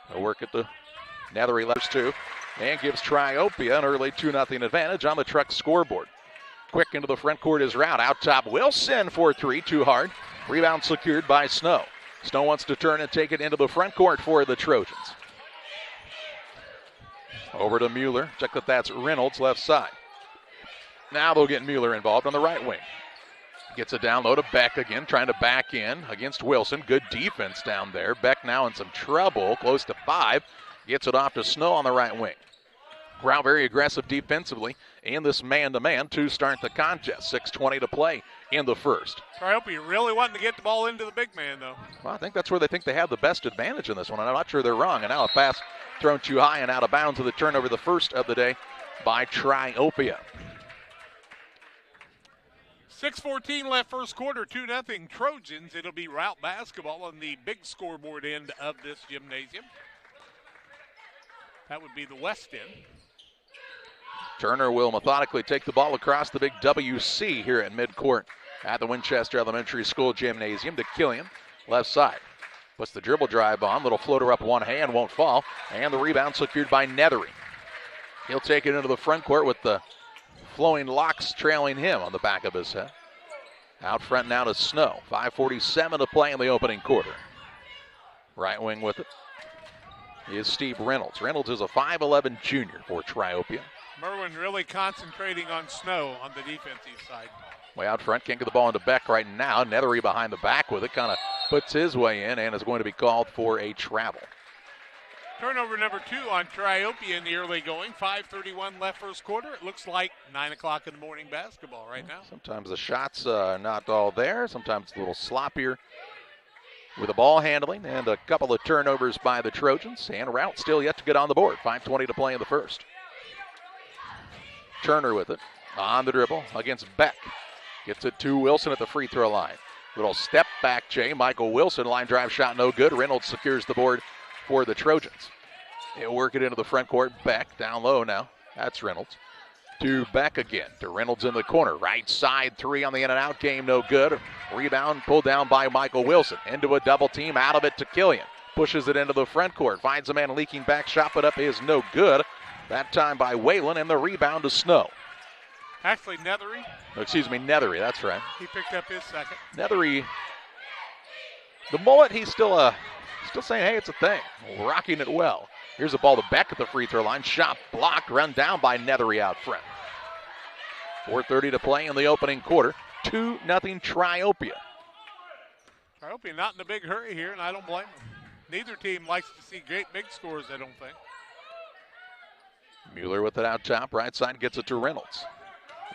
They'll work at the Nethery levers two and gives Triopia an early 2-0 advantage on the Truck scoreboard. Quick into the front court is Routt. Out top, Wilson for three, too hard. Rebound secured by Snow. Snow wants to turn and take it into the front court for the Trojans. Over to Mueller. Check that that's Reynolds left side. Now they'll get Mueller involved on the right wing. Gets it down low to Beck again, trying to back in against Wilson. Good defense down there. Beck now in some trouble, close to 5. Gets it off to Snow on the right wing. Routt very aggressive defensively in this man-to-man to start the contest. 6:20 to play in the first. Triopia really wanting to get the ball into the big man, though. Well, I think that's where they think they have the best advantage in this one, and I'm not sure they're wrong. And now a pass thrown too high and out of bounds to the turnover, the first of the day by Triopia. 6:14 left first quarter, 2-0 Trojans. It'll be Routt basketball on the big scoreboard end of this gymnasium. That would be the west end. Turner will methodically take the ball across the big WC here at midcourt at the Winchester Elementary School Gymnasium to Killian, left side. Puts the dribble drive on, little floater up one hand, won't fall, and the rebound secured by Nethery. He'll take it into the front court with the flowing locks trailing him on the back of his head. Out front now to Snow. 5:47 to play in the opening quarter. Right wing with it is Steve Reynolds. Reynolds is a 5'11 junior for Triopia. Merwin really concentrating on Snow on the defensive side. Way out front, can't get the ball into Beck right now. Nethery behind the back with it, kind of puts his way in and is going to be called for a travel. Turnover number 2 on Triopia in the early going. 5:31 left first quarter. It looks like 9 o'clock in the morning basketball right now. Sometimes the shots not all there. Sometimes it's a little sloppier with the ball handling and a couple of turnovers by the Trojans. And Routt still yet to get on the board. 5:20 to play in the first. Turner with it on the dribble against Beck. Gets it to Wilson at the free throw line. Little step back, Jay. Michael Wilson, line drive shot no good. Reynolds secures the board for the Trojans. He'll work it into the front court. Beck down low now. That's Reynolds. To Beck again. To Reynolds in the corner. Right side three on the in and out game. No good. Rebound pulled down by Michael Wilson. Into a double team. Out of it to Killian. Pushes it into the front court. Finds a man leaking back. Shot put up is no good. That time by Whalen, and the rebound to Snow. Actually, Nethery. Nethery, that's right. He picked up his second. Nethery, the mullet, he's still saying, hey, it's a thing. Rocking it well. Here's a ball to Beck at the free throw line. Shot blocked, run down by Nethery out front. 4:30 to play in the opening quarter. 2-0 Triopia. Triopia not in a big hurry here, and I don't blame them. Neither team likes to see great big scores, I don't think. Mueller with it out top, right side, gets it to Reynolds.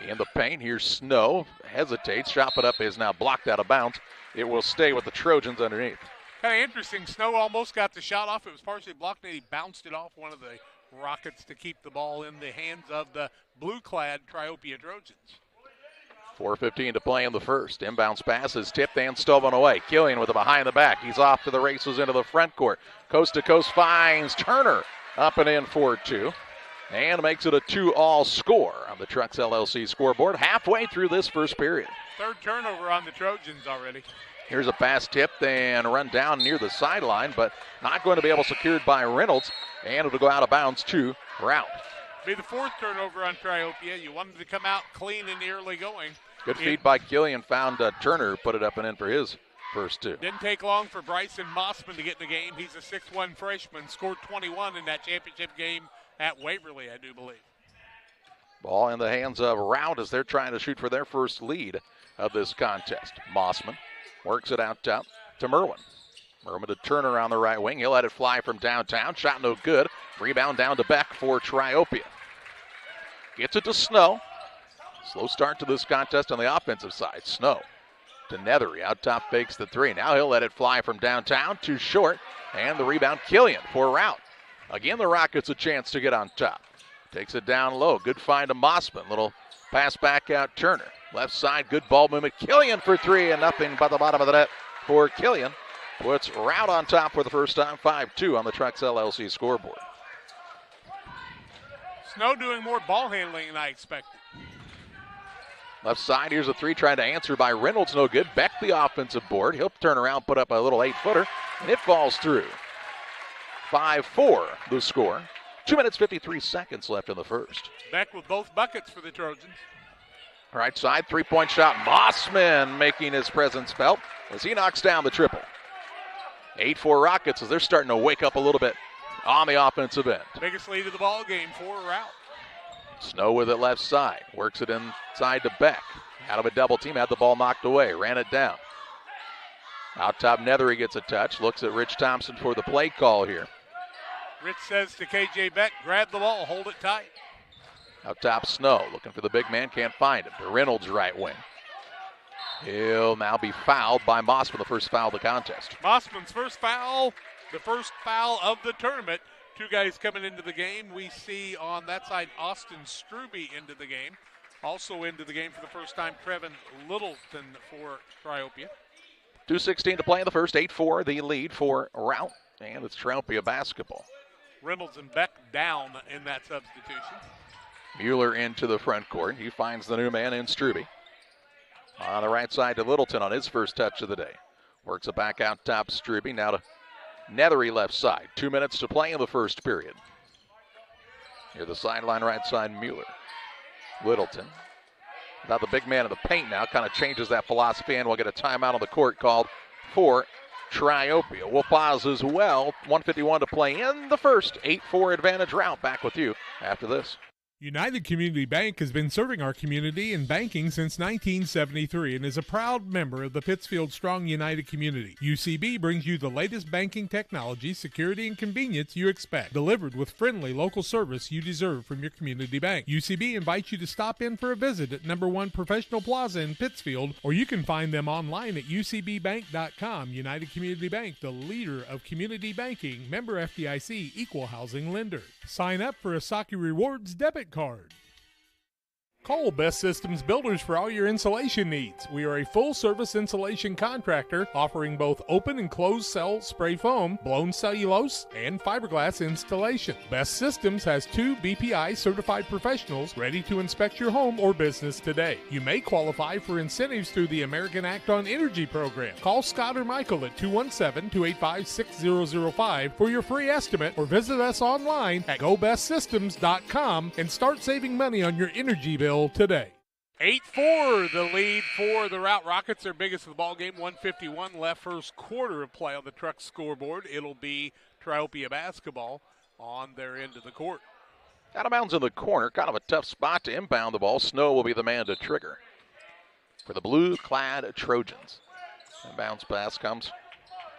In the paint, here's Snow, hesitates, shot put up is now blocked out of bounds. It will stay with the Trojans underneath. Kind of interesting, Snow almost got the shot off. It was partially blocked, and he bounced it off one of the Rockets to keep the ball in the hands of the blue-clad Triopia Trojans. 4:15 to play in the first. Inbounds pass is tipped and stolen away. Killian with it behind the back. He's off to the races into the front court. Coast to coast finds Turner. Up and in for 2. And makes it a 2-all score on the Trucks LLC scoreboard halfway through this first period. Third turnover on the Trojans already. Here's a pass tipped and run down near the sideline, but not going to be able to secured by Reynolds. And it'll go out of bounds to Routt. Be the fourth turnover on Triopia. You wanted to come out clean in the early going. Good feed by Killian. Found Turner, put it up and in for his first 2. Didn't take long for Bryson Mossman to get in the game. He's a 6'1 freshman, scored 21 in that championship game at Waverly, I do believe. Ball in the hands of Routt as they're trying to shoot for their first lead of this contest. Mossman works it out top to Merwin. Merwin to Turner on the right wing. He'll let it fly from downtown. Shot no good. Rebound down to Beck for Triopia. Gets it to Snow. Slow start to this contest on the offensive side. Snow to Nethery. Out top fakes the 3. Now he'll let it fly from downtown. Too short. And the rebound Killian for Routt. Again, the Rockets a chance to get on top. Takes it down low. Good find to Mossman. Little pass back out Turner. Left side, good ball movement. Killian for 3 and nothing but the bottom of the net for Killian. Puts Routt on top for the first time. 5-2 on the Trucks LLC scoreboard. Snow doing more ball handling than I expected. Left side, here's a 3 trying to answer by Reynolds. No good. Beck the offensive board. He'll turn around, put up a little 8-footer, and it falls through. 5-4 the score. 2 minutes, 53 seconds left in the first. Beck with both buckets for the Trojans. Right side, 3-point shot. Mossman making his presence felt as he knocks down the triple. 8-4 Rockets as they're starting to wake up a little bit on the offensive end. Biggest lead of the ball game for Routt. Snow with it left side. Works it inside to Beck. Out of a double team, had the ball knocked away. Ran it down. Out top, Nethery gets a touch. Looks at Rich Thompson for the play call here. Rich says to KJ Beck, grab the ball, hold it tight. Out top, Snow looking for the big man, can't find him. To Reynolds' right wing. He'll now be fouled by Mossman, the first foul of the contest. Mossman's first foul, the first foul of the tournament. 2 guys coming into the game. We see on that side Austin Struby into the game. Also into the game for the first time, Trevin Littleton for Triopia. 2:16 to play in the first. 8-4 the lead for Routt, and it's Triopia basketball. Reynolds and Beck down in that substitution. Mueller into the front court. He finds the new man in Struby. On the right side to Littleton on his first touch of the day. Works it back out top, Struby. Now to Nethery left side. 2 minutes to play in the first period. Near the sideline right side, Mueller. Littleton. Without the big man in the paint now. Kind of changes that philosophy, and we'll get a timeout on the court called for Triopia. We'll pause as well. 1:51 to play in the first. 8-4 advantage Routt. Back with you after this. United Community Bank has been serving our community in banking since 1973 and is a proud member of the Pittsfield Strong United community. UCB brings you the latest banking technology, security, and convenience you expect, delivered with friendly local service you deserve from your community bank. UCB invites you to stop in for a visit at number 1 Professional Plaza in Pittsfield, or you can find them online at ucbbank.com. United Community Bank, the leader of community banking, member FDIC, equal housing lender. Sign up for a Saki Rewards debit card. Call Best Systems Builders for all your insulation needs. We are a full-service insulation contractor offering both open and closed cell spray foam, blown cellulose, and fiberglass installation. Best Systems has 2 BPI certified professionals ready to inspect your home or business today. You may qualify for incentives through the American Act on Energy program. Call Scott or Michael at 217-285-6005 for your free estimate, or visit us online at gobestsystems.com and start saving money on your energy bill today. 8-4 the lead for the Routt Rockets, their biggest of the ball game. 1:51 left first quarter of play on the Truck scoreboard. It'll be Triopia basketball on their end of the court. Out of bounds in the corner, kind of a tough spot to inbound the ball. Snow will be the man to trigger for the blue-clad Trojans. The bounce pass comes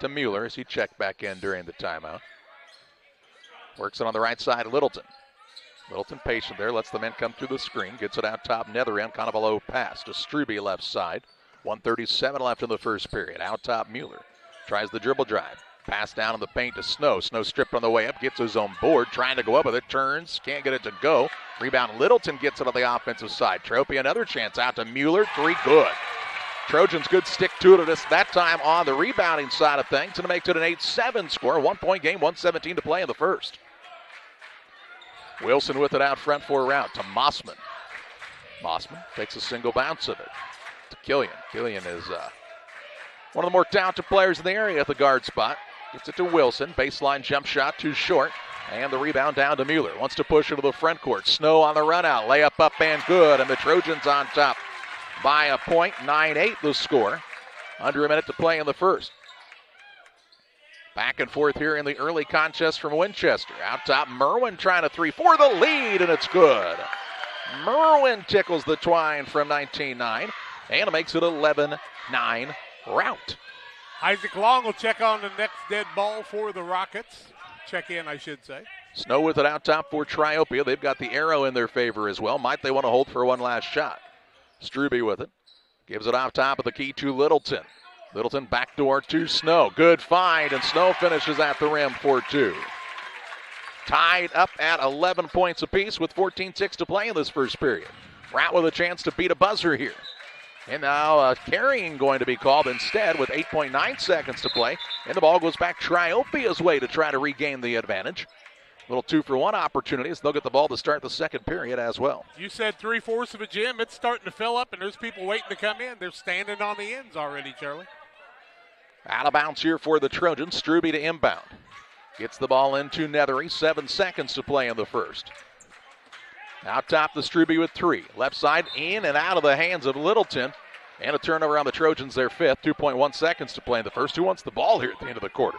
to Mueller as he checked back in during the timeout. Works it on the right side, Littleton. Littleton patient there, lets the men come through the screen, gets it out top, Nethery on kind of a low pass to Struby left side. 1:37 left in the first period. Out top, Mueller tries the dribble drive. Pass down in the paint to Snow. Snow stripped on the way up, gets his own board, trying to go up with it, turns, can't get it to go. Rebound, Littleton gets it on the offensive side. Triopia another chance out to Mueller, 3 good. Trojans good stick to it that time on the rebounding side of things, and it makes it an 8-7 score. 1-point game, 1:17 to play in the first. Wilson with it out front for Routt to Mossman. Mossman takes a single bounce of it to Killian. Killian is one of the more talented players in the area at the guard spot. Gets it to Wilson. Baseline jump shot too short. And the rebound down to Mueller. Wants to push into the front court. Snow on the run out. Layup up and good. And the Trojans on top by a point. 9-8 the score. Under a minute to play in the first. Back and forth here in the early contest from Winchester. Out top, Merwin trying to three for the lead, and it's good. Merwin tickles the twine from 19-9 and makes it 11-9 Routt. Isaac Long will check on the next dead ball for the Rockets. Check in, I should say. Snow with it out top for Triopia. They've got the arrow in their favor as well. Might they want to hold for one last shot? Strube with it. Gives it off top of the key to Littleton. Littleton backdoor to Snow. Good find, and Snow finishes at the rim for two. Tied up at 11 points apiece with 14-6 to play in this first period. Routt with a chance to beat a buzzer here. And now carrying going to be called instead with 8.9 seconds to play. And the ball goes back Triopia's way to try to regain the advantage. Little 2-for-1 opportunities. They'll get the ball to start the second period as well. You said 3/4 of a gym. It's starting to fill up, and there's people waiting to come in. They're standing on the ends already, Charlie. Out of bounds here for the Trojans. Strube to inbound. Gets the ball into Nethery. 7 seconds to play in the first. Out top the Strube with three. Left side in and out of the hands of Littleton. And a turnover on the Trojans, their fifth. 2.1 seconds to play in the first. Who wants the ball here at the end of the quarter?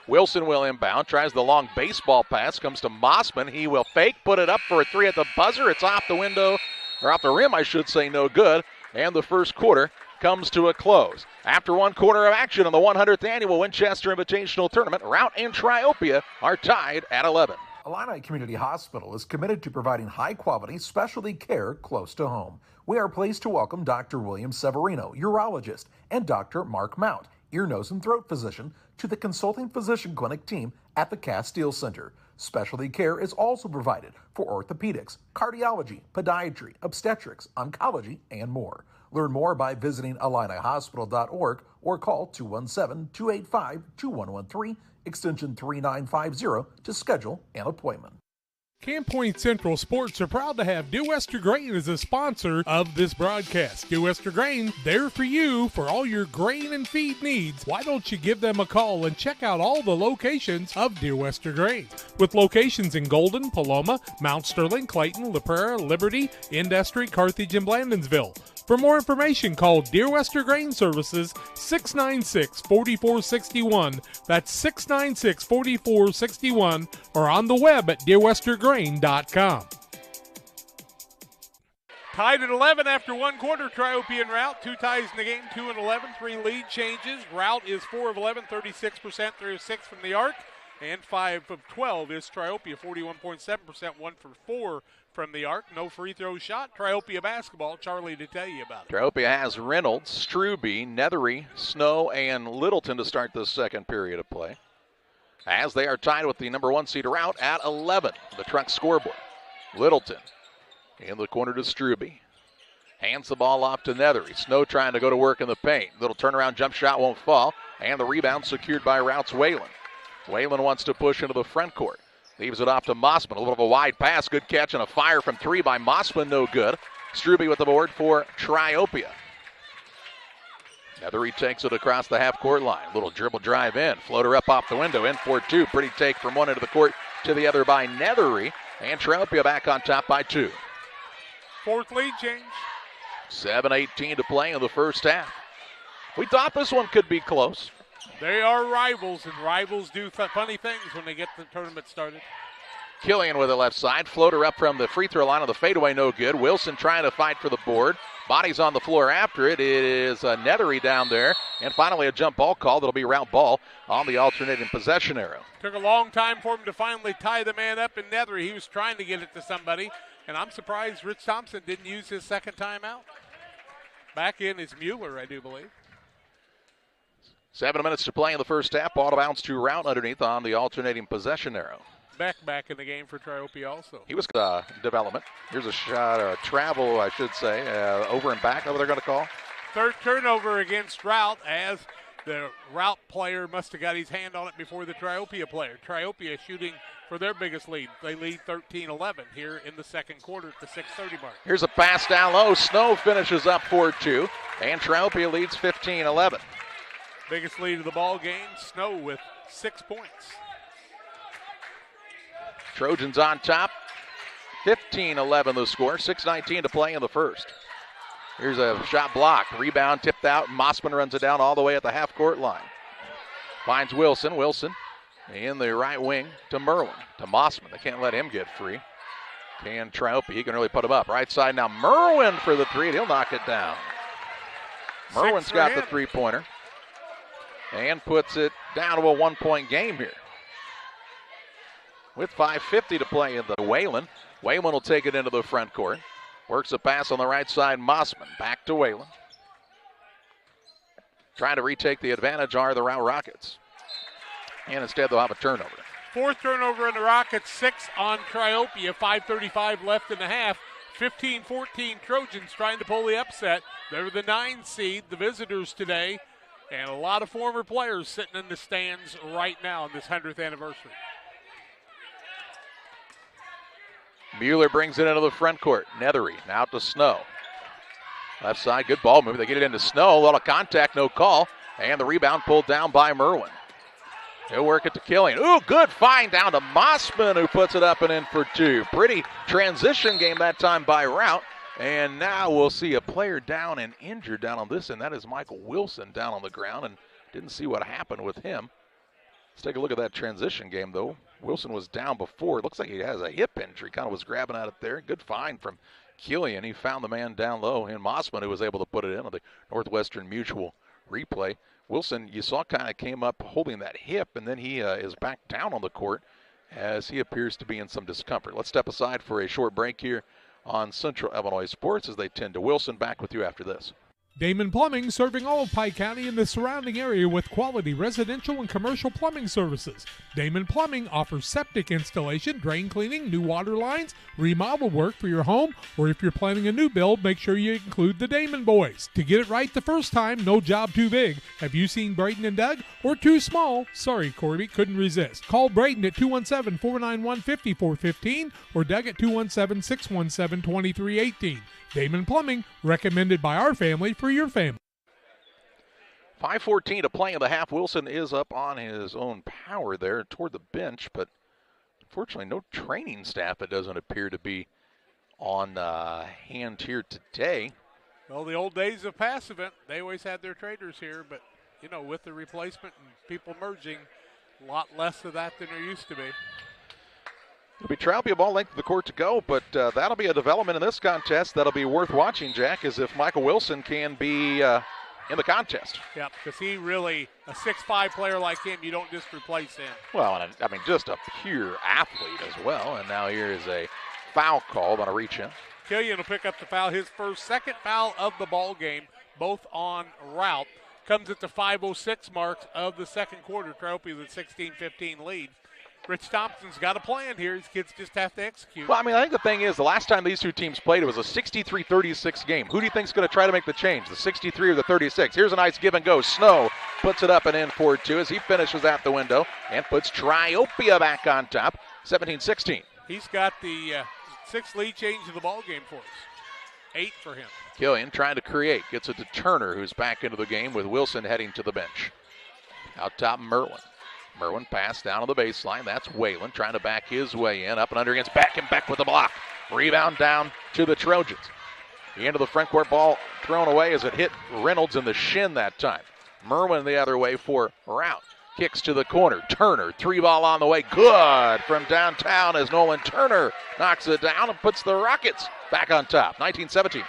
Wilson will inbound, tries the long baseball pass, comes to Mossman. He will fake, put it up for a three at the buzzer. It's off the window, or off the rim, I should say, no good. And the first quarter comes to a close. After 1 quarter of action in the 100th Annual Winchester Invitational Tournament, Routt and Triopia are tied at 11. Illini Community Hospital is committed to providing high-quality specialty care close to home. We are pleased to welcome Dr. William Severino, urologist, and Dr. Mark Mount, ear, nose, and throat physician, to the consulting physician clinic team at the Castile Center. Specialty care is also provided for orthopedics, cardiology, podiatry, obstetrics, oncology, and more. Learn more by visiting IlliniHospital.org or call 217-285-2113, extension 3950 to schedule an appointment. Camp Point Central Sports are proud to have Dear Wester Grain as a sponsor of this broadcast. Dear Wester Grain, there for you for all your grain and feed needs. Why don't you give them a call and check out all the locations of Dear Wester Grain? With locations in Golden, Paloma, Mount Sterling, Clayton, La Prairie, Liberty, Industry, Carthage, and Blandonsville. For more information, call Dear Wester Grain Services 696-4461. That's 696-4461, or on the web at dearwestergrain.com. Tied at 11 after 1 quarter, Triopia and Routt. 2 ties in the game, 2 and 11, 3 lead changes. Routt is 4 of 11, 36% through 6 from the arc, and 5 of 12 is Triopia, 41.7%, 1 for 4 from the arc. No free throw shot. Triopia basketball. Charlie to tell you about it. Triopia has Reynolds, Strube, Nethery, Snow, and Littleton to start the second period of play, as they are tied with the number 1 seed Routt at 11. The Truck scoreboard. Littleton in the corner to Strube. Hands the ball off to Nethery. Snow trying to go to work in the paint. Little turnaround jump shot won't fall. And the rebound secured by Rout's Whalen. Whalen wants to push into the front court. Leaves it off to Mossman. A little bit of a wide pass. Good catch and a fire from 3 by Mossman. No good. Strube with the board for Triopia. Nethery takes it across the half-court line. Little dribble drive in. Floater up off the window. In for 2. Pretty take from one end of the court to the other by Nethery. And Triopia back on top by 2. 4th lead change. 7:18 to play in the first half. We thought this one could be close. They are rivals, and rivals do funny things when they get the tournament started. Killian with the left side. Floater up from the free throw line on the fadeaway, no good. Wilson trying to fight for the board. Bodies on the floor after it. It is Nethery down there. And finally a jump ball call. That'll be Routt ball on the alternating possession arrow. Took a long time for him to finally tie the man up in Nethery. He was trying to get it to somebody. And I'm surprised Rich Thompson didn't use his second time out. Back in is Mueller, I do believe. 7 minutes to play in the first half. Ball to bounce to Routt underneath on the alternating possession arrow. Back in the game for Triopia also. He was development. Here's a shot, or a travel, I should say, over and back, what they're going to call. 3rd turnover against Routt as The Routt player must have got his hand on it before the Triopia player. Triopia shooting for their biggest lead. They lead 13-11 here in the second quarter at the 6:30 mark. Here's a pass down low. Snow finishes up 4-2, and Triopia leads 15-11. Biggest lead of the ball game, Snow with 6 points. Trojans on top, 15-11 the score, 6:19 to play in the first. Here's a shot blocked, rebound tipped out, Mossman runs it down all the way at the half-court line. Finds Wilson. Wilson in the right wing to Merwin, to Mossman. They can't let him get free. Can Triopia, he can really put him up. Right side now, Merwin for the three, and he'll knock it down. Merwin's got the three-pointer and puts it down to a one-point game here. With 5:50 to play in the Whalen. Whalen will take it into the front court. Works a pass on the right side, Mossman. Back to Whalen. Trying to retake the advantage are the Routt Rockets. And instead they'll have a turnover. Fourth turnover in the Rockets, 6 on Triopia, 5:35 left in the half. 15-14 Trojans trying to pull the upset. They're the 9 seed, the visitors today. And a lot of former players sitting in the stands right now on this 100th anniversary. Mueller brings it into the front court. Nethery now to Snow. Left side, good ball move. They get it into Snow. A lot of contact, no call. And the rebound pulled down by Merwin. He'll work it to Killian. Ooh, good find down to Mossman, who puts it up and in for 2. Pretty transition game that time by Routt. And now we'll see a player down and injured down on this, and that is Michael Wilson down on the ground, and didn't see what happened with him. Let's take a look at that transition game, though. Wilson was down before. It looks like he has a hip injury. Kind of was grabbing at it there. Good find from Killian. He found the man down low, and Mossman, who was able to put it in on the Northwestern Mutual replay. Wilson, you saw, kind of came up holding that hip, and then he is back down on the court as he appears to be in some discomfort. Let's step aside for a short break here on Central Illinois Sports as they tend to Wilson. Back with you after this. Damon Plumbing, serving all of Pike County and the surrounding area with quality residential and commercial plumbing services. Damon Plumbing offers septic installation, drain cleaning, new water lines, remodel work for your home, or if you're planning a new build, make sure you include the Damon boys. To get it right the first time, no job too big. Have you seen Braden and Doug? Or too small? Sorry, Corby, couldn't resist. Call Braden at 217-491-5415 or Doug at 217-617-2318. Damon Plumbing, recommended by our family for your family. 5:14 to play in the half. Wilson is up on his own power there toward the bench, but unfortunately no training staff, it doesn't appear to be on hand here today. Well, the old days of Passivant, they always had their traders here, but, you know, with the replacement and people merging, a lot less of that than there used to be. It'll be Triopia ball length of the court to go, but that'll be a development in this contest that'll be worth watching, Jack, is if Michael Wilson can be in the contest. Yeah, because he really, a 6'5" player like him, you don't just replace him. Well, and I mean, just a pure athlete as well. And now here is a foul called on a reach-in. Killian will pick up the foul, his second foul of the ball game, both on Routt. Comes at the 5:06 mark of the second quarter. Triopia with a 16-15 lead. Rich Thompson's got a plan here. His kids just have to execute. Well, I mean, I think the thing is, the last time these two teams played, it was a 63-36 game. Who do you think is going to try to make the change, the 63 or the 36? Here's a nice give and go. Snow puts it up and in for 2 as he finishes at the window and puts Triopia back on top, 17-16. He's got the 6th lead change of the ball game for us. 8 for him. Killian trying to create. Gets it to Turner, who's back into the game with Wilson heading to the bench. Out top, Merwin. Merwin pass down on the baseline. That's Whalen trying to back his way in. Up and under against Beck, and Beck with the block. Rebound down to the Trojans. The end of the front court ball thrown away as it hit Reynolds in the shin that time. Merwin the other way for Routt. Kicks to the corner. Turner, 3-ball on the way. Good from downtown as Nolan Turner knocks it down and puts the Rockets back on top. 19-17.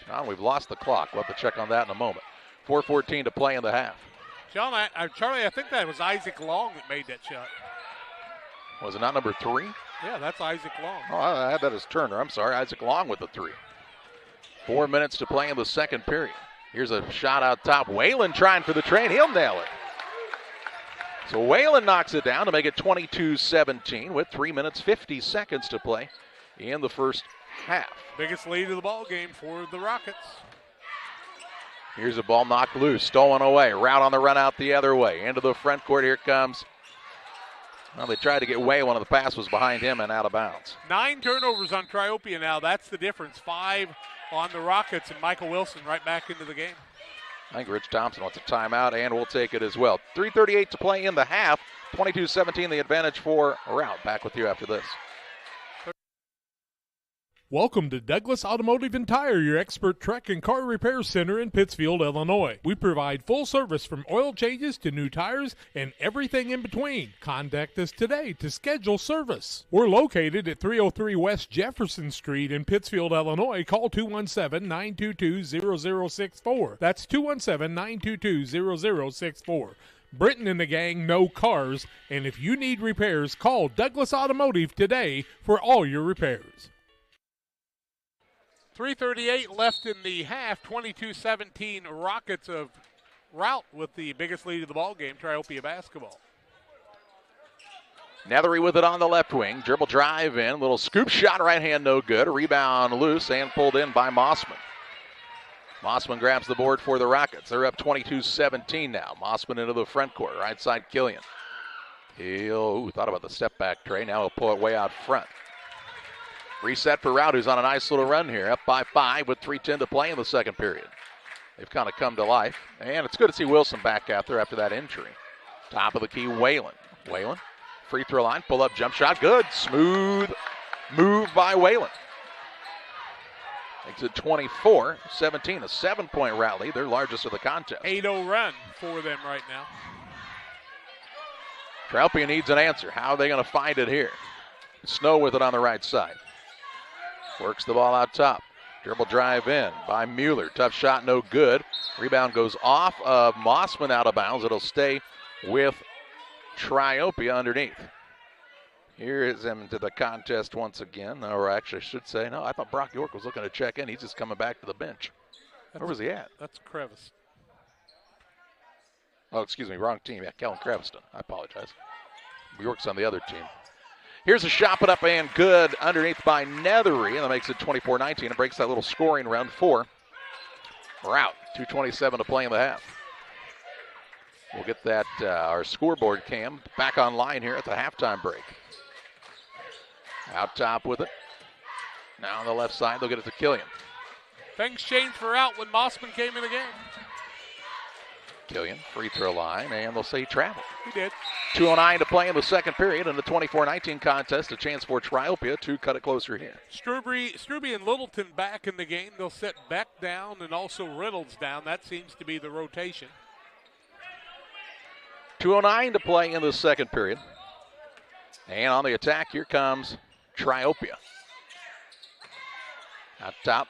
John, we've lost the clock. We'll have to check on that in a moment. 4:14 to play in the half. John, Charlie, I think that was Isaac Long that made that shot. Was it not number 3? Yeah, that's Isaac Long. Oh, I had that as Turner. I'm sorry, Isaac Long with the 3. 4 minutes to play in the second period. Here's a shot out top. Whalen trying for the train. He'll nail it. So Whalen knocks it down to make it 22-17 with 3 minutes, 50 seconds to play in the first half. Biggest lead of the ball game for the Rockets. Here's a ball knocked loose, stolen away. Routt on the run out the other way. Into the front court, here comes. Well, they tried to get Whalen. The pass was behind him and out of bounds. 9 turnovers on Triopia now. That's the difference. 5 on the Rockets, and Michael Wilson right back into the game. I think Rich Thompson wants a timeout, and we'll take it as well. 3:38 to play in the half. 22-17 the advantage for Routt. Back with you after this. Welcome to Douglas Automotive and Tire, your expert truck and car repair center in Pittsfield, Illinois. We provide full service from oil changes to new tires and everything in between. Contact us today to schedule service. We're located at 303 West Jefferson Street in Pittsfield, Illinois. Call 217-922-0064. That's 217-922-0064. Britton and the gang know cars, and if you need repairs, call Douglas Automotive today for all your repairs. 3:38 left in the half. 22-17 Rockets of Routt with the biggest lead of the ball game. Triopia basketball. Nethery with it on the left wing. Dribble drive in. Little scoop shot, right hand no good. A rebound loose and pulled in by Mossman. Mossman grabs the board for the Rockets. They're up 22-17 now. Mossman into the front court. Right side Killian. He'll thought about the step back tray. Now he'll pull it way out front. Reset for Routt, who's on a nice little run here. Up by 5 with 3:10 to play in the second period. They've kind of come to life. And it's good to see Wilson back out there after that injury. Top of the key, Whalen. Whalen, free throw line, pull up jump shot. Good. Smooth move by Whalen. Makes it 24-17, a 7-point Routt lead, their largest of the contest. 8-0 run for them right now. Triopia needs an answer. How are they going to find it here? Snow with it on the right side. Works the ball out top. Dribble drive in by Mueller. Tough shot, no good. Rebound goes off of Mossman out of bounds. It'll stay with Triopia underneath. Here is him into the contest once again. Or actually, I should say, no, I thought Brock York was looking to check in. He's just coming back to the bench. Where was he at? That's Crevice. Oh, excuse me, wrong team. Yeah, Kellen Creviston. I apologize. York's on the other team. Here's a shot put up and good underneath by Nethery, and that makes it 24-19. It breaks that little scoring run for Routt. 2:27 to play in the half. We'll get that our scoreboard cam back online here at the halftime break. Out top with it. Now on the left side, they'll get it to Killian. Things changed for Routt when Mossman came in the game. Killian, free throw line, and they'll say he traveled. He did. 2:09 to play in the second period in the 24-19 contest. A chance for Triopia to cut it closer here. Strube and Littleton back in the game. They'll set Beck down and also Reynolds down. That seems to be the rotation. 2:09 to play in the second period. And on the attack, here comes Triopia. Out top,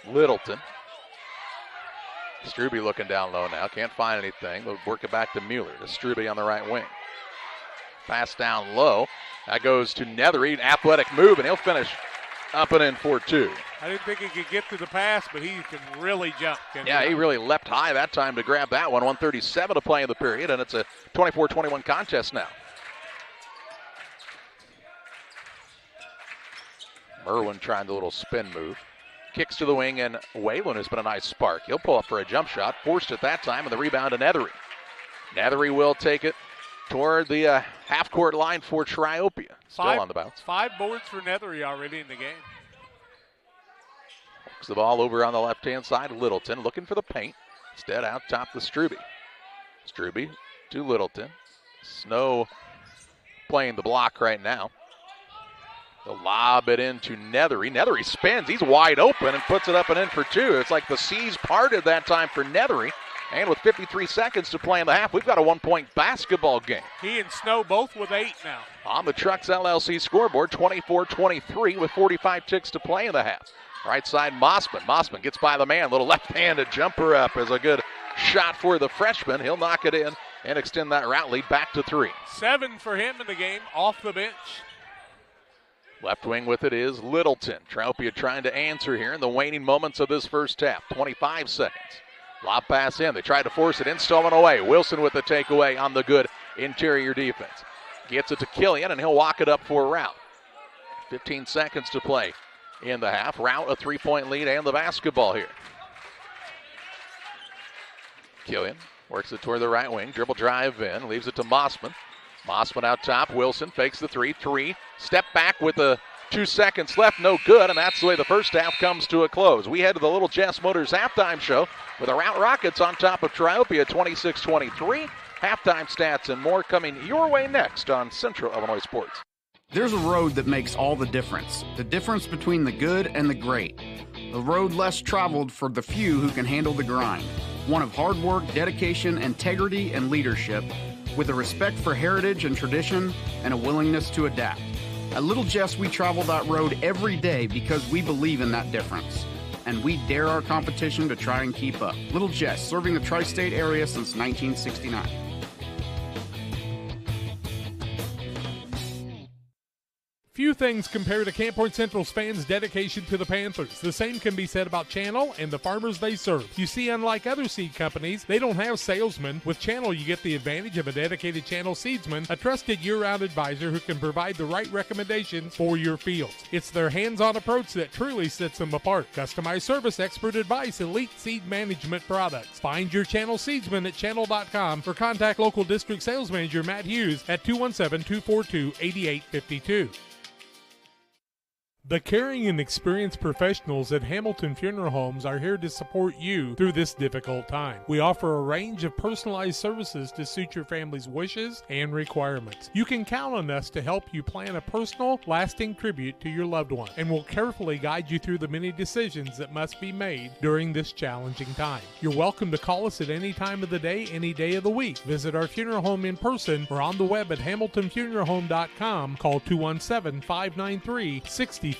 Littleton. Strube looking down low now. Can't find anything. They'll work it back to Mueller. To Strube on the right wing. Pass down low. That goes to Nethery. Athletic move, and he'll finish up and in for 2. I didn't think he could get to the pass, but he can really jump. Yeah, he really leapt high that time to grab that one. 1:37 to play in the period, and it's a 24-21 contest now. Merwin trying the little spin move. Kicks to the wing, and Whalen has been a nice spark. He'll pull up for a jump shot. Forced it that time, and the rebound to Nethery. Nethery will take it toward the half-court line for Triopia. Still on the bounce. 5 boards for Nethery already in the game. Works the ball over on the left-hand side. Littleton looking for the paint. Instead, out top to Strube. Strube to Littleton. Snow playing the block right now. They'll lob it into Nethery. Nethery spins. He's wide open and puts it up and in for 2. It's like the seas parted that time for Nethery. And with 53 seconds to play in the half, we've got a 1-point basketball game. He and Snow both with 8 now. On the Trucks LLC scoreboard, 24-23 with 45 ticks to play in the half. Right side, Mossman. Mossman gets by the man. Little left-handed jumper up is a good shot for the freshman. He'll knock it in and extend that Routt lead back to 3. 7 for him in the game, off the bench. Left wing with it is Littleton. Triopia trying to answer here in the waning moments of this first half. 25 seconds. Lob pass in. They tried to force it in, stolen away. Wilson with the takeaway on the good interior defense. Gets it to Killian, and he'll walk it up for Routt. 15 seconds to play in the half. Routt a 3-point lead and the basketball here. Killian works it toward the right wing. Dribble drive in. Leaves it to Mossman. Mossman out top. Wilson fakes the 3. Step back with 2 seconds left. No good. And that's the way the first half comes to a close. We head to the Little Jess Motors halftime show with the Routt Rockets on top of Triopia 26-23. Halftime stats and more coming your way next on Central Illinois Sports. There's a road that makes all the difference between the good and the great. The road less traveled for the few who can handle the grind. One of hard work, dedication, integrity, and leadership, with a respect for heritage and tradition and a willingness to adapt. At Little Jess, we travel that road every day because we believe in that difference. And we dare our competition to try and keep up. Little Jess, serving the tri-state area since 1969. Few things compare to Camp Point Central's fans' dedication to the Panthers. The same can be said about Channel and the farmers they serve. You see, unlike other seed companies, they don't have salesmen. With Channel, you get the advantage of a dedicated Channel seedsman, a trusted year-round advisor who can provide the right recommendations for your fields. It's their hands-on approach that truly sets them apart. Customized service, expert advice, elite seed management products. Find your Channel seedsman at channel.com or contact local district sales manager Matt Hughes at 217-242-8852. The caring and experienced professionals at Hamilton Funeral Homes are here to support you through this difficult time. We offer a range of personalized services to suit your family's wishes and requirements. You can count on us to help you plan a personal, lasting tribute to your loved one, and we'll carefully guide you through the many decisions that must be made during this challenging time. You're welcome to call us at any time of the day, any day of the week. Visit our funeral home in person or on the web at hamiltonfuneralhome.com. Call 217-593-6517.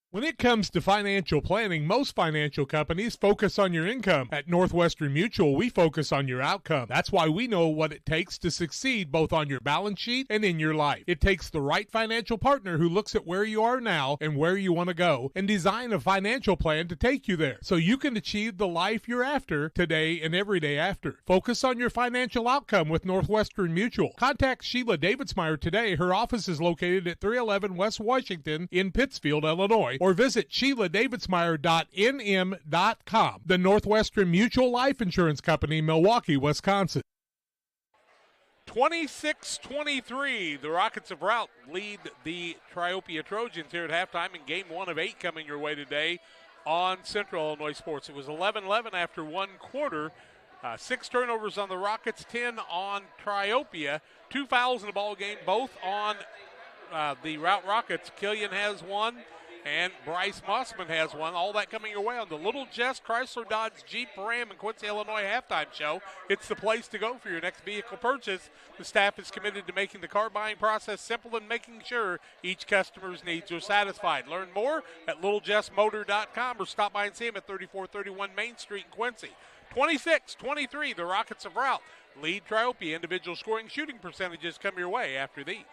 When it comes to financial planning, most financial companies focus on your income. At Northwestern Mutual, we focus on your outcome. That's why we know what it takes to succeed both on your balance sheet and in your life. It takes the right financial partner who looks at where you are now and where you want to go and design a financial plan to take you there so you can achieve the life you're after today and every day after. Focus on your financial outcome with Northwestern Mutual. Contact Sheila Davidsmeyer today. Her office is located at 311 West Washington in Pittsfield, Illinois, or visit SheilaDavidsmeyer.nm.com. The Northwestern Mutual Life Insurance Company, Milwaukee, Wisconsin. 26-23, the Rockets of Routt lead the Triopia Trojans here at halftime in game 1 of 8 coming your way today on Central Illinois Sports. It was 11-11 after one quarter. 6 turnovers on the Rockets, 10 on Triopia. 2 fouls in the ball game, both on the Routt Rockets. Killian has one, and Bryce Mossman has one. All that coming your way on the Little Jess Chrysler Dodge Jeep Ram and Quincy, Illinois halftime show. It's the place to go for your next vehicle purchase. The staff is committed to making the car buying process simple and making sure each customer's needs are satisfied. Learn more at littlejessmotor.com or stop by and see them at 3431 Main Street in Quincy. 26-23, the Rockets of Routt lead Triopia. Individual scoring shooting percentages come your way after these.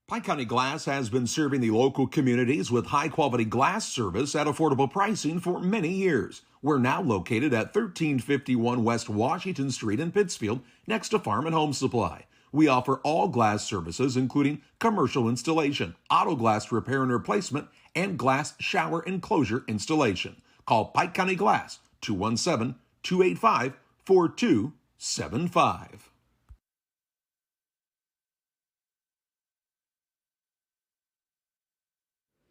Pike County Glass has been serving the local communities with high-quality glass service at affordable pricing for many years. We're now located at 1351 West Washington Street in Pittsfield, next to Farm and Home Supply. We offer all glass services, including commercial installation, auto glass repair and replacement, and glass shower enclosure installation. Call Pike County Glass, 217-285-4275.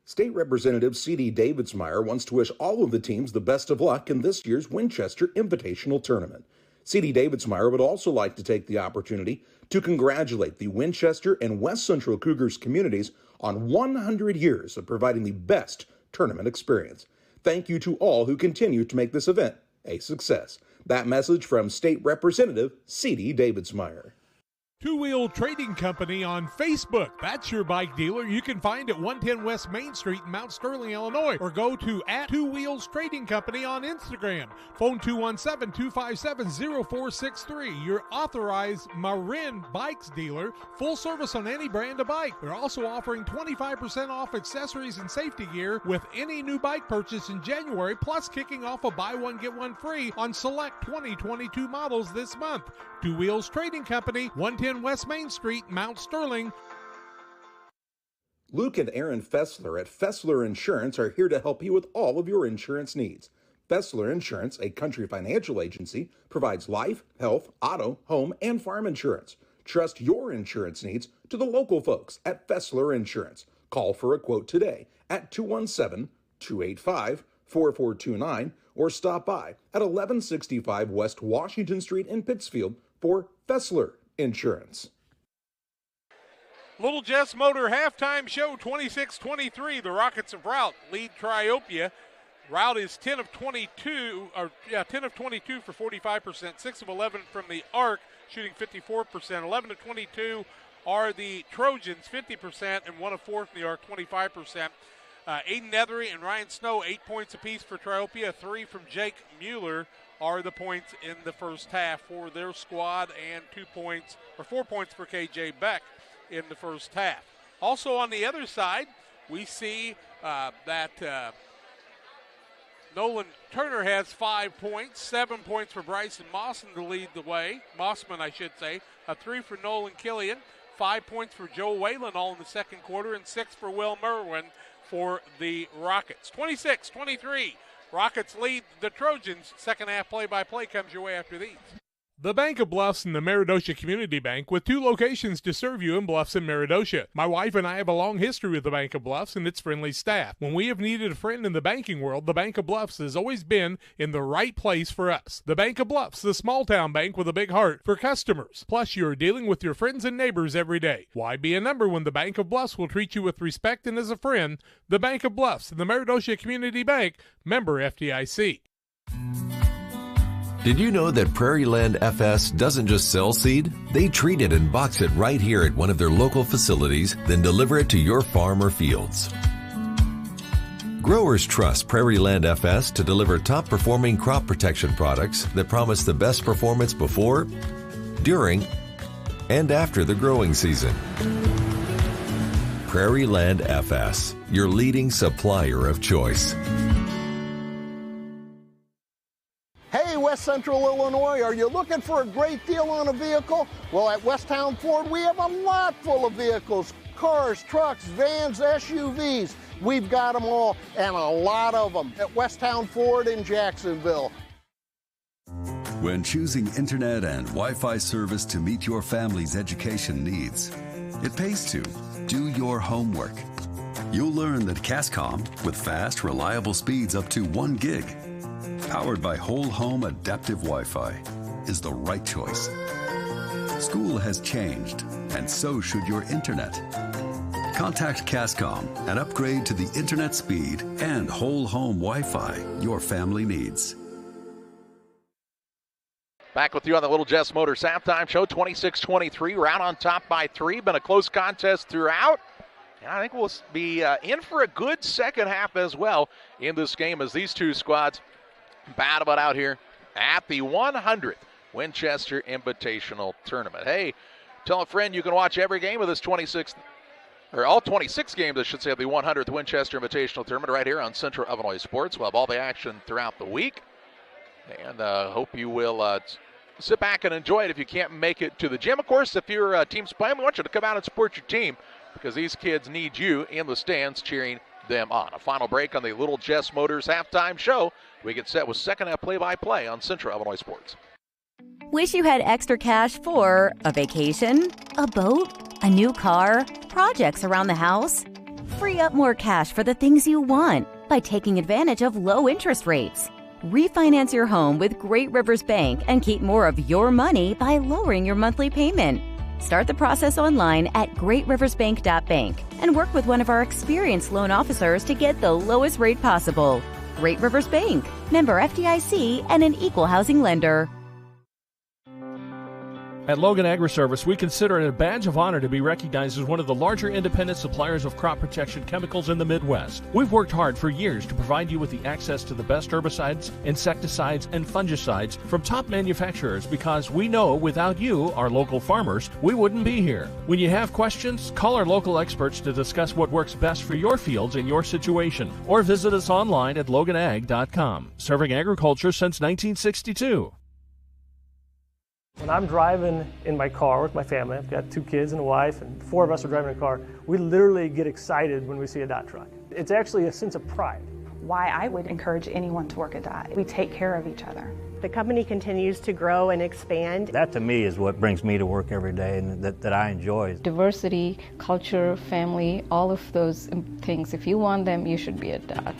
State Representative C.D. Davidsmeyer wants to wish all of the teams the best of luck in this year's Winchester Invitational Tournament. C.D. Davidsmeyer would also like to take the opportunity to congratulate the Winchester and West Central Cougars communities on 100 years of providing the best tournament experience. Thank you to all who continue to make this event a success. That message from State Representative C.D. Davidsmeyer. Two Wheel Trading Company on Facebook. That's your bike dealer. You can find at 110 West Main Street in Mount Sterling, Illinois, or go to @2Wheels Trading Company on Instagram. Phone 217-257-0463. Your authorized Marin Bikes dealer. Full service on any brand of bike. They're also offering 25% off accessories and safety gear with any new bike purchase in January, plus kicking off a buy one, get one free on select 2022 models this month. Two Wheels Trading Company, 110 West Main Street, Mount Sterling. Luke and Aaron Fessler at Fessler Insurance are here to help you with all of your insurance needs. Fessler Insurance, a Country Financial agency, provides life, health, auto, home, and farm insurance. Trust your insurance needs to the local folks at Fessler Insurance. Call for a quote today at 217-285-4429 or stop by at 1165 West Washington Street in Pittsfield for Fessler Insurance. Little Jess Motor halftime show, 26-23. The Rockets of Routt lead Triopia. Routt is 10 of 22 for 45%, 6 of 11 from the arc, shooting 54%. 11 of 22 are the Trojans, 50%, and 1 of 4 from the arc, 25%. Aiden Nethery and Ryan Snow, 8 points apiece for Triopia. 3 from Jake Mueller are the points in the first half for their squad, and 4 points for KJ Beck in the first half. Also on the other side, we see that Nolan Turner has 5 points, 7 points for Bryson Mossman to lead the way. Mossman, I should say. 3 for Nolan Killian, 5 points for Joe Whalen all in the second quarter, and 6 for Will Merwin for the Rockets. 26-23. Rockets lead the Trojans. Second half play-by-play comes your way after these. The Bank of Bluffs and the Meridosha Community Bank, with 2 locations to serve you in Bluffs and Meridosha. My wife and I have a long history with the Bank of Bluffs and its friendly staff. When we have needed a friend in the banking world, the Bank of Bluffs has always been in the right place for us. The Bank of Bluffs, the small-town bank with a big heart for customers. Plus, you are dealing with your friends and neighbors every day. Why be a number when the Bank of Bluffs will treat you with respect and as a friend? The Bank of Bluffs and the Meridosha Community Bank, member FDIC. Did you know that Prairie Land FS doesn't just sell seed? They treat it and box it right here at one of their local facilities, then deliver it to your farm or fields. Growers trust Prairie Land FS to deliver top-performing crop protection products that promise the best performance before, during, and after the growing season. Prairie Land FS, your leading supplier of choice. Hey, West Central Illinois, are you looking for a great deal on a vehicle? Well, at Westtown Ford, we have a lot full of vehicles. Cars, trucks, vans, SUVs. We've got them all, and a lot of them at Westtown Ford in Jacksonville. When choosing internet and Wi-Fi service to meet your family's education needs, it pays to do your homework. You'll learn that Cascom, with fast, reliable speeds up to 1 gig, powered by whole home adaptive Wi-Fi, is the right choice. School has changed, and so should your internet. Contact Cascom and upgrade to the internet speed and whole home Wi-Fi your family needs. Back with you on the Little Jess Motors halftime show, 26-23. Routt on top by 3. Been a close contest throughout. And I think we'll be in for a good second half as well in this game as these two squads battle it out here at the 100th Winchester Invitational Tournament. Hey, tell a friend you can watch every game of this all 26 games, I should say, of the 100th Winchester Invitational Tournament right here on Central Illinois Sports. We'll have all the action throughout the week. And hope you will sit back and enjoy it if you can't make it to the gym. Of course, if your team's playing, we want you to come out and support your team because these kids need you in the stands cheering them on. A final break on the Little Jess Motors halftime show. We get set with second half play-by-play on Central Illinois Sports. Wish you had extra cash for a vacation, a boat, a new car, projects around the house? Free up more cash for the things you want by taking advantage of low interest rates. Refinance your home with Great Rivers Bank and keep more of your money by lowering your monthly payment. Start the process online at greatriversbank.bank and work with one of our experienced loan officers to get the lowest rate possible. Great Rivers Bank, member FDIC, and an equal housing lender. At Logan Agri-Service, we consider it a badge of honor to be recognized as one of the larger independent suppliers of crop protection chemicals in the Midwest. We've worked hard for years to provide you with the access to the best herbicides, insecticides, and fungicides from top manufacturers because we know without you, our local farmers, we wouldn't be here. When you have questions, call our local experts to discuss what works best for your fields and your situation, or visit us online at loganag.com. Serving agriculture since 1962. When I'm driving in my car with my family, I've got 2 kids and a wife, and 4 of us are driving a car, we literally get excited when we see a Dot truck. It's actually a sense of pride. why I would encourage anyone to work at Dye. We take care of each other. The company continues to grow and expand. That to me is what brings me to work every day and that I enjoy. Diversity, culture, family, all of those things, if you want them, you should be at Dye.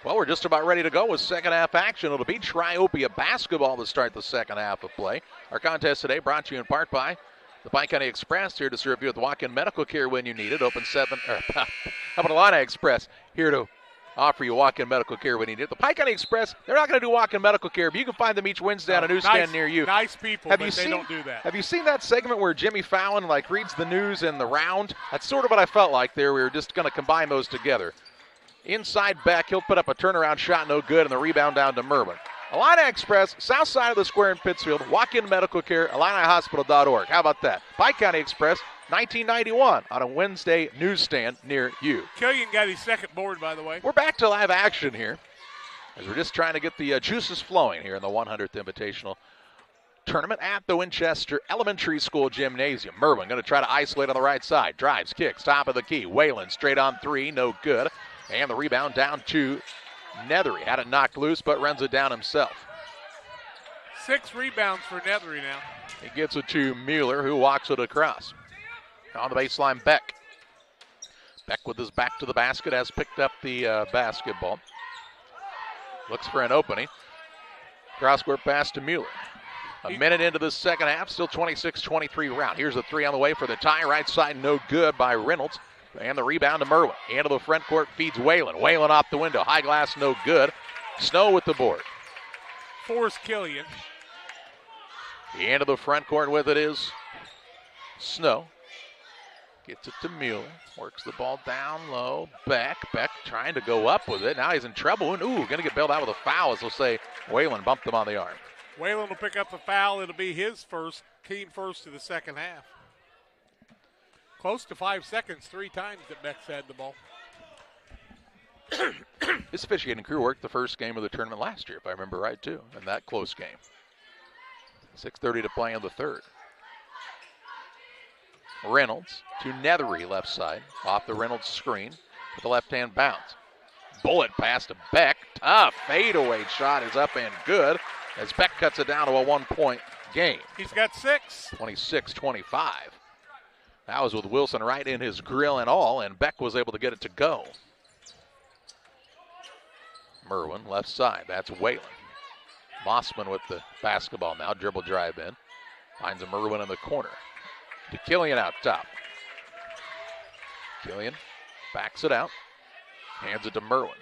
Well, we're just about ready to go with second half action. It'll be Triopia basketball to start the second half of play. Our contest today brought to you in part by the Pike County Express, here to serve you with walk-in medical care when you need it. Open 7, how about Illini Express, here to offer you walk-in medical care when you need it. The Pike County Express, they're not going to do walk-in medical care, but you can find them each Wednesday on a newsstand near you. Nice people, but they don't do that. Have you seen that segment where Jimmy Fallon reads the news in the round? That's sort of what I felt like there. We were just going to combine those together. Inside Beck, he'll put up a turnaround shot, no good, and the rebound down to Merwin. Illini Express, south side of the square in Pittsfield, walk-in medical care, IlliniHospital.org. How about that? Pike County Express, 1991, on a Wednesday newsstand near you. Killian got his second board, by the way. We're back to live action here, as we're just trying to get the juices flowing here in the 100th Invitational Tournament at the Winchester Elementary School Gymnasium. Merwin going to try to isolate on the right side. Drives, kicks, top of the key. Whalen straight on three, no good. And the rebound down to Nethery. Had it knocked loose, but runs it down himself. 6 rebounds for Nethery now. He gets it to Mueller, who walks it across. On the baseline, Beck. Beck with his back to the basket has picked up the basketball. Looks for an opening. Cross-court pass to Mueller. A minute into the second half, still 26-23 round. Here's a three on the way for the tie. Right side, no good by Reynolds. And the rebound to Merwin. Into the front court, feeds Whalen. Whalen off the window. High glass, no good. Snow with the board. Force Killian. Into the front court with it is Snow. Gets it to Mueller. Works the ball down low. Beck trying to go up with it. Now he's in trouble. And, going to get bailed out with a foul, as they'll say Whalen bumped him on the arm. Whalen will pick up the foul. It'll be his first, team first of the second half. Close to 5 seconds, 3 times that Beck's had the ball. This officiating crew worked the first game of the tournament last year, if I remember right, too, in that close game. 6:30 to play in the third. Reynolds to Nethery, left side. Off the Reynolds screen with the left-hand bounce. Bullet pass to Beck. Tough fadeaway shot is up and good as Beck cuts it down to a 1-point game. He's got 6. 26-25. That was with Wilson right in his grill and all, and Beck was able to get it to go. Merwin, left side. That's Whalen. Mossman with the basketball now. Dribble drive in. Finds a Merwin in the corner. To Killian out top. Killian backs it out. Hands it to Merwin.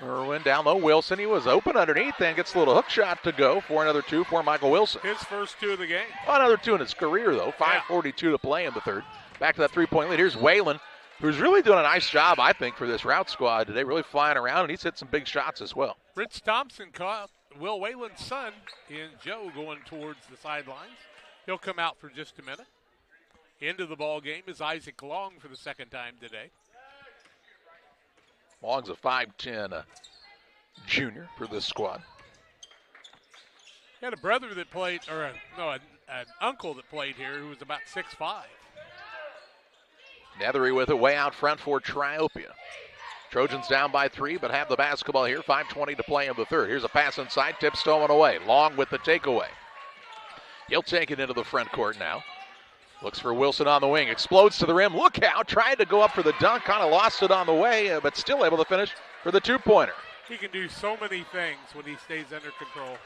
Merwin down low. Wilson, he was open underneath and gets a little hook shot to go for another 2 for Michael Wilson. His first 2 of the game. Another 2 in his career, though. 5:42 to play in the third. Back to that 3-point lead. Here's Whalen, who's really doing a nice job, I think, for this Routt squad today. Really flying around, and he's hit some big shots as well. Rich Thompson caught Will Whalen's son in Joe going towards the sidelines. He'll come out for just a minute. Into the ball game is Isaac Long for the second time today. Long's a 5'10" junior for this squad. He had a brother that played, or an uncle that played here who was about 6'5". Nethery with it way out front for Triopia. Trojans down by 3, but have the basketball here. 5:20 to play in the third. Here's a pass inside, tip stolen away. Long with the takeaway. He'll take it into the front court now. Looks for Wilson on the wing. Explodes to the rim. Look out. Tried to go up for the dunk. Kind of lost it on the way, but still able to finish for the 2-pointer. He can do so many things when he stays under control.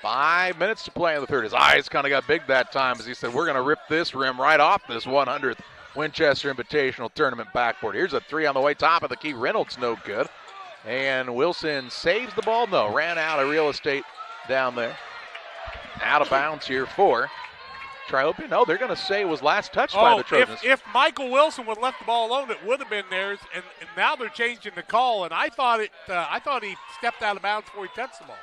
5 minutes to play in the third. His eyes kind of got big that time as he said, we're going to rip this rim right off this 100th Winchester Invitational Tournament backboard. Here's a 3 on the way. Top of the key. Reynolds no good. And Wilson saves the ball. No, ran out of real estate down there. Out of bounds here for Triopia. No, they're going to say it was last touched by the Trojans. If Michael Wilson would have left the ball alone, it would have been theirs. And now they're changing the call. And I thought he stepped out of bounds before he touched the ball.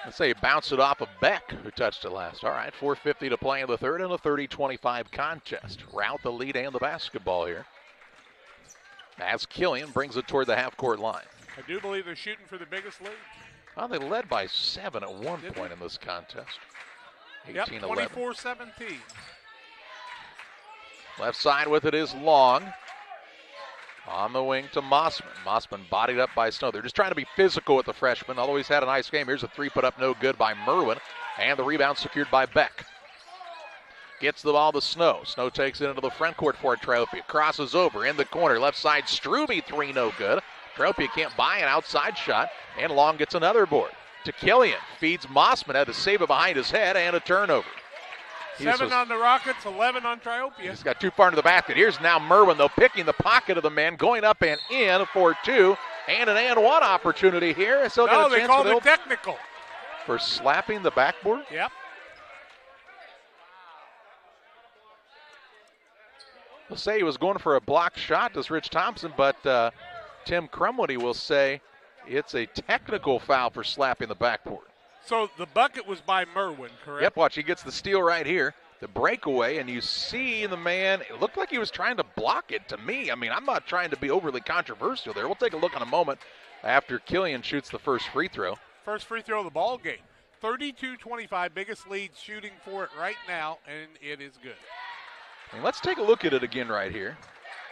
Let's say he bounced it off of Beck, who touched it last. All right, 4:50 to play in the third in a 30-25 contest. Routt the lead and the basketball here. As Killian brings it toward the half-court line. I do believe they're shooting for the biggest lead. Oh, they led by 7 at one point in this contest. 18-11. Yep, 24-17. Left side with it is Long. On the wing to Mossman. Mossman bodied up by Snow. They're just trying to be physical with the freshman, although he's had a nice game. Here's a three put up, no good by Merwin. And the rebound secured by Beck. Gets the ball to Snow. Snow takes it into the front court for Triopia. Crosses over in the corner. Left side, Struby, three, no good. Triopia can't buy an outside shot. And Long gets another board. To Killian. Feeds Mossman. Had to save it behind his head and a turnover. 7 on the Rockets, 11 on Triopia. He's got too far into the basket. Here's now Merwin, though, picking the pocket of the man, going up and in for two. And an and one opportunity here. Still got a they chance called it technical. For slapping the backboard? Yep. We'll say he was going for a blocked shot, does Rich Thompson, but Tim Crumwoody will say it's a technical foul for slapping the backboard. So the bucket was by Merwin, correct? Yep, watch, he gets the steal right here, the breakaway, and you see the man, it looked like he was trying to block it to me. I mean, I'm not trying to be overly controversial there. We'll take a look in a moment after Killian shoots the first free throw. First free throw of the ball game. 32-25, biggest lead shooting for it right now, and it is good. And let's take a look at it again right here.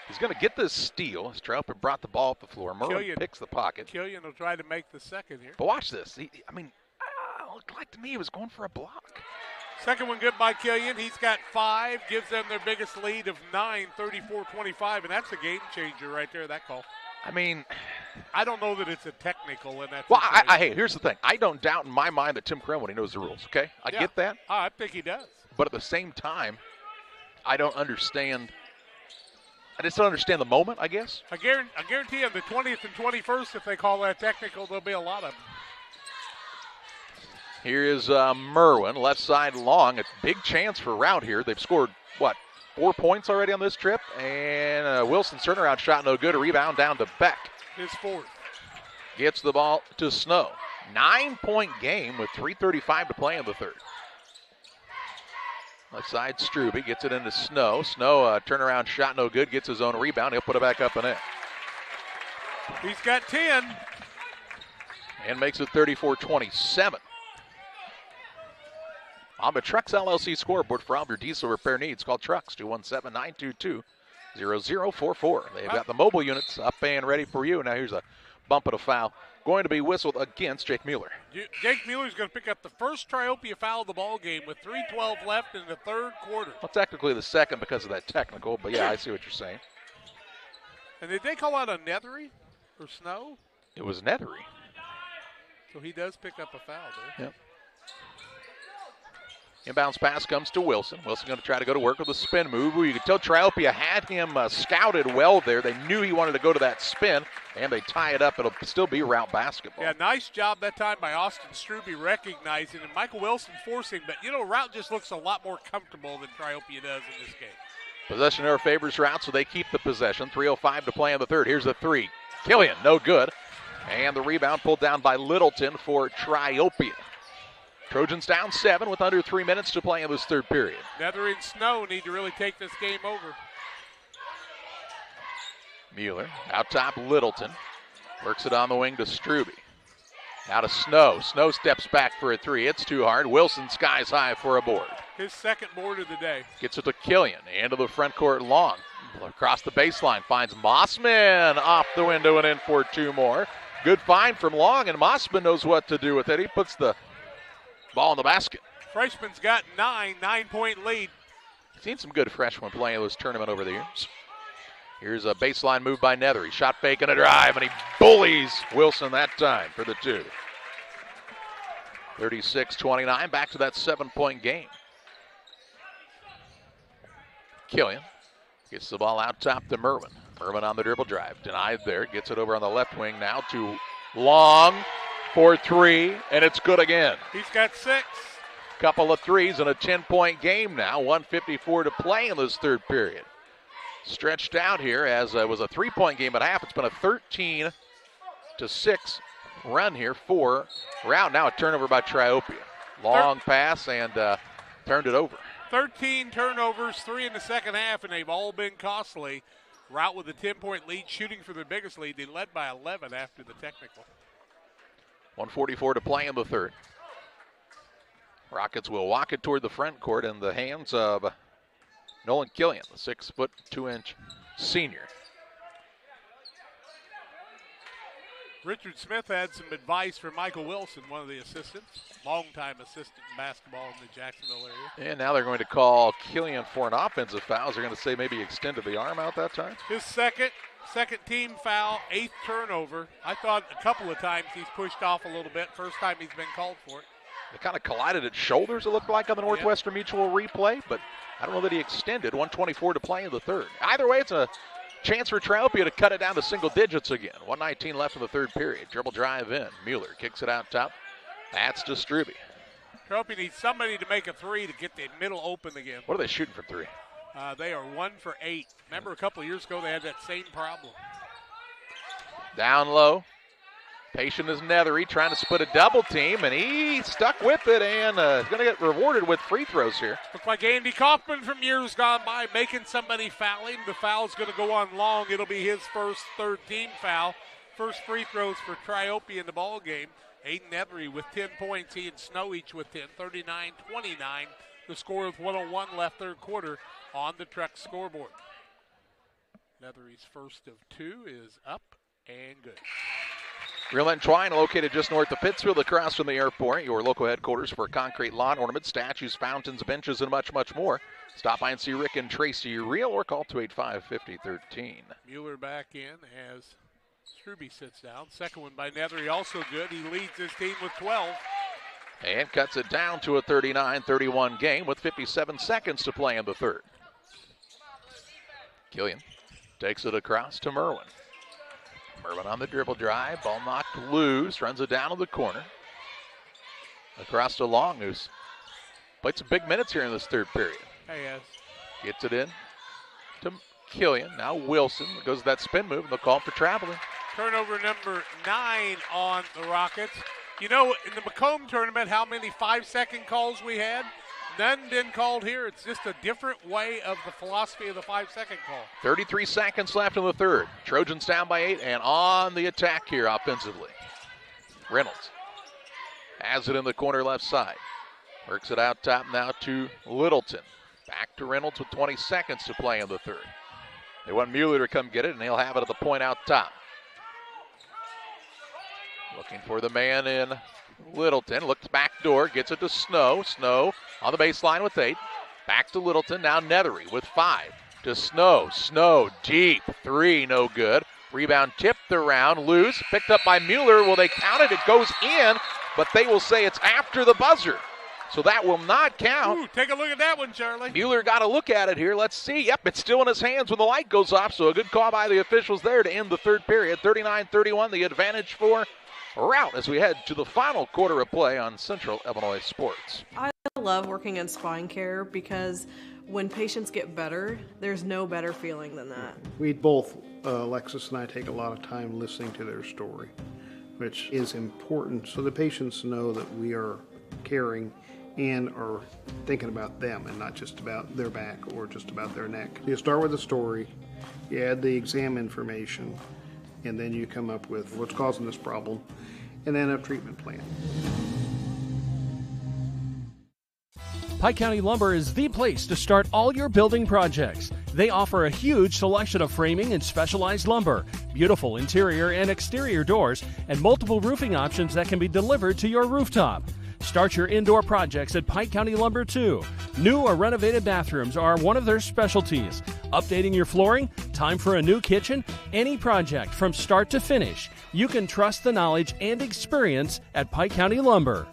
He's going to get this steal. As Triopia brought the ball up the floor. Merwin picks the pocket. Killian will try to make the second here. But watch this. It looked like to me he was going for a block. Second one good by Killian. He's got 5, gives them their biggest lead of 9, 34-25, and that's a game changer right there, that call. I mean, I don't know that it's a technical in that. Well, hey, here's the thing. I don't doubt in my mind that Tim Crumwoody knows the rules, okay? I get that. I think he does. But at the same time, I don't understand. I just don't understand the moment, I guess. I guarantee on the 20th and 21st, if they call that technical, there'll be a lot of them. Here is Merwin, left side Long. A big chance for Routt here. They've scored, 4 points already on this trip? And Wilson's turnaround shot no good. A rebound down to Beck. His fourth. Gets the ball to Snow. 9-point game with 3:35 to play in the third. Left side Struby gets it into Snow. Snow, turnaround shot no good. Gets his own rebound. He'll put it back up and in. He's got 10. And makes it 34-27. On the Trucks LLC scoreboard for all your diesel repair needs, call Trucks 217-922-0044. They've got the mobile units up and ready for you. Now here's a bump and a foul going to be whistled against Jake Mueller. Jake Mueller's going to pick up the first Triopia foul of the ball game with 3:12 left in the third quarter. Well, technically the second because of that technical, but yeah, I see what you're saying. And did they call out a Nethery or Snow? It was Nethery. So he does pick up a foul there. Yep. Inbounds pass comes to Wilson. Wilson going to try to go to work with a spin move. You can tell Triopia had him scouted well there. They knew he wanted to go to that spin, and they tie it up. It'll still be Routt basketball. Yeah, nice job that time by Austin Struby recognizing, and Michael Wilson forcing. But, Routt just looks a lot more comfortable than Triopia does in this game. Possession error favors Routt, so they keep the possession. 3:05 to play in the third. Here's the three. Killian, no good. And the rebound pulled down by Littleton for Triopia. Trojans down 7 with under 3 minutes to play in this third period. Nethery and Snow need to really take this game over. Mueller out top Littleton. Works it on the wing to Struby. Now to Snow. Snow steps back for a three. It's too hard. Wilson skies high for a board. His second board of the day. Gets it to Killian. Into the front court Long. Across the baseline. Finds Mossman off the window and in for 2 more. Good find from Long, and Mossman knows what to do with it. He puts the ball in the basket. Freshman's got 9-point lead. Seen some good freshmen play in this tournament over the years. Here's a baseline move by Nethery. Shot fake and a drive, and he bullies Wilson that time for the 2. 36-29, back to that 7-point game. Killian gets the ball out top to Merwin. Merwin on the dribble drive. Denied there. Gets it over on the left wing now to Long for 3, and it's good again. He's got 6. Couple of threes in a 10-point game now. 1:54 to play in this third period. Stretched out here as it was a 3-point game at half. It's been a 13-6 run here for Routt. Now a turnover by Triopia. Long pass and turned it over. 13 turnovers, 3 in the second half, and they've all been costly. Routt with a 10-point lead, shooting for their biggest lead. They led by 11 after the technical. 1:44 to play in the third. Rockets will walk it toward the front court in the hands of Nolan Killian, the 6'2" senior. Richard Smith had some advice from Michael Wilson, one of the assistants, longtime assistant in basketball in the Jacksonville area. And now they're going to call Killian for an offensive foul. They're going to say maybe extended the arm out that time. His second team foul, 8th turnover. I thought a couple of times he's pushed off a little bit. First time he's been called for it. They kind of collided at shoulders, it looked like, on the Northwestern Mutual replay, but I don't know that he extended. 1:24 to play in the third. Either way, it's a chance for Triopia to cut it down to single digits again. 1:19 left in the third period. Dribble drive in. Mueller kicks it out top. That's to Struby. Triopia needs somebody to make a three to get the middle open again. What are they shooting from three? They are 1 for 8. Remember a couple of years ago they had that same problem. Down low. Patient is Nethery trying to split a double team, and he stuck with it and is going to get rewarded with free throws here. Looks like Andy Kaufman from years gone by making somebody foul him. The foul's going to go on long. It'll be his first third-team foul. First free throws for Triopia in the ball game. Aiden Nethery with 10 points. He and Snow each with 10, 39-29. The score with 1:01 left third quarter on the Truck scoreboard. Nethery's first of 2 is up and good. Real and Twine, located just north of Pittsfield, across from the airport. Your local headquarters for concrete lawn ornaments, statues, fountains, benches, and much, much more. Stop by and see Rick and Tracy Real or call 285-5013. Mueller back in as Struby sits down. Second one by Nethery, also good. He leads his team with 12. And cuts it down to a 39-31 game with 57 seconds to play in the third. Killian takes it across to Merwin. Merwin on the dribble drive, ball knocked loose, runs it down to the corner. Across to Long, who's played some big minutes here in this third period. Yes. Gets it in to Killian. Now Wilson goes to that spin move, and they'll call for traveling. Turnover number 9 on the Rockets. You know, in the Macomb tournament, how many 5-second calls we had? None been called here. It's just a different way of the philosophy of the 5-second call. 33 seconds left in the third. Trojans down by 8 and on the attack here offensively. Reynolds has it in the corner left side. Works it out top now to Littleton. Back to Reynolds with 20 seconds to play in the third. They want Mueller to come get it, and he'll have it at the point out top. Looking for the man in Littleton. Looks back door, gets it to Snow. Snow on the baseline with 8. Back to Littleton, now Nethery with 5. To Snow. Snow deep. 3, no good. Rebound tipped around, loose. Picked up by Mueller. Will they count it? It goes in, but they will say it's after the buzzer. So that will not count. Ooh, take a look at that one, Charlie. Mueller got a look at it here. Let's see. Yep, it's still in his hands when the light goes off. So a good call by the officials there to end the third period. 39-31, the advantage for Routt as we head to the final quarter of play on Central Illinois Sports. I love working in spine care because when patients get better, there's no better feeling than that. We both, Alexis and I, take a lot of time listening to their story, which is important so the patients know that we are caring and are thinking about them and not just about their back or just about their neck. You start with the story, you add the exam information, and then you come up with what's causing this problem, and then a treatment plan. Pike County Lumber is the place to start all your building projects. They offer a huge selection of framing and specialized lumber, beautiful interior and exterior doors, and multiple roofing options that can be delivered to your rooftop. Start your indoor projects at Pike County Lumber too. New or renovated bathrooms are one of their specialties. Updating your flooring? Time for a new kitchen? Any project from start to finish. You can trust the knowledge and experience at Pike County Lumber.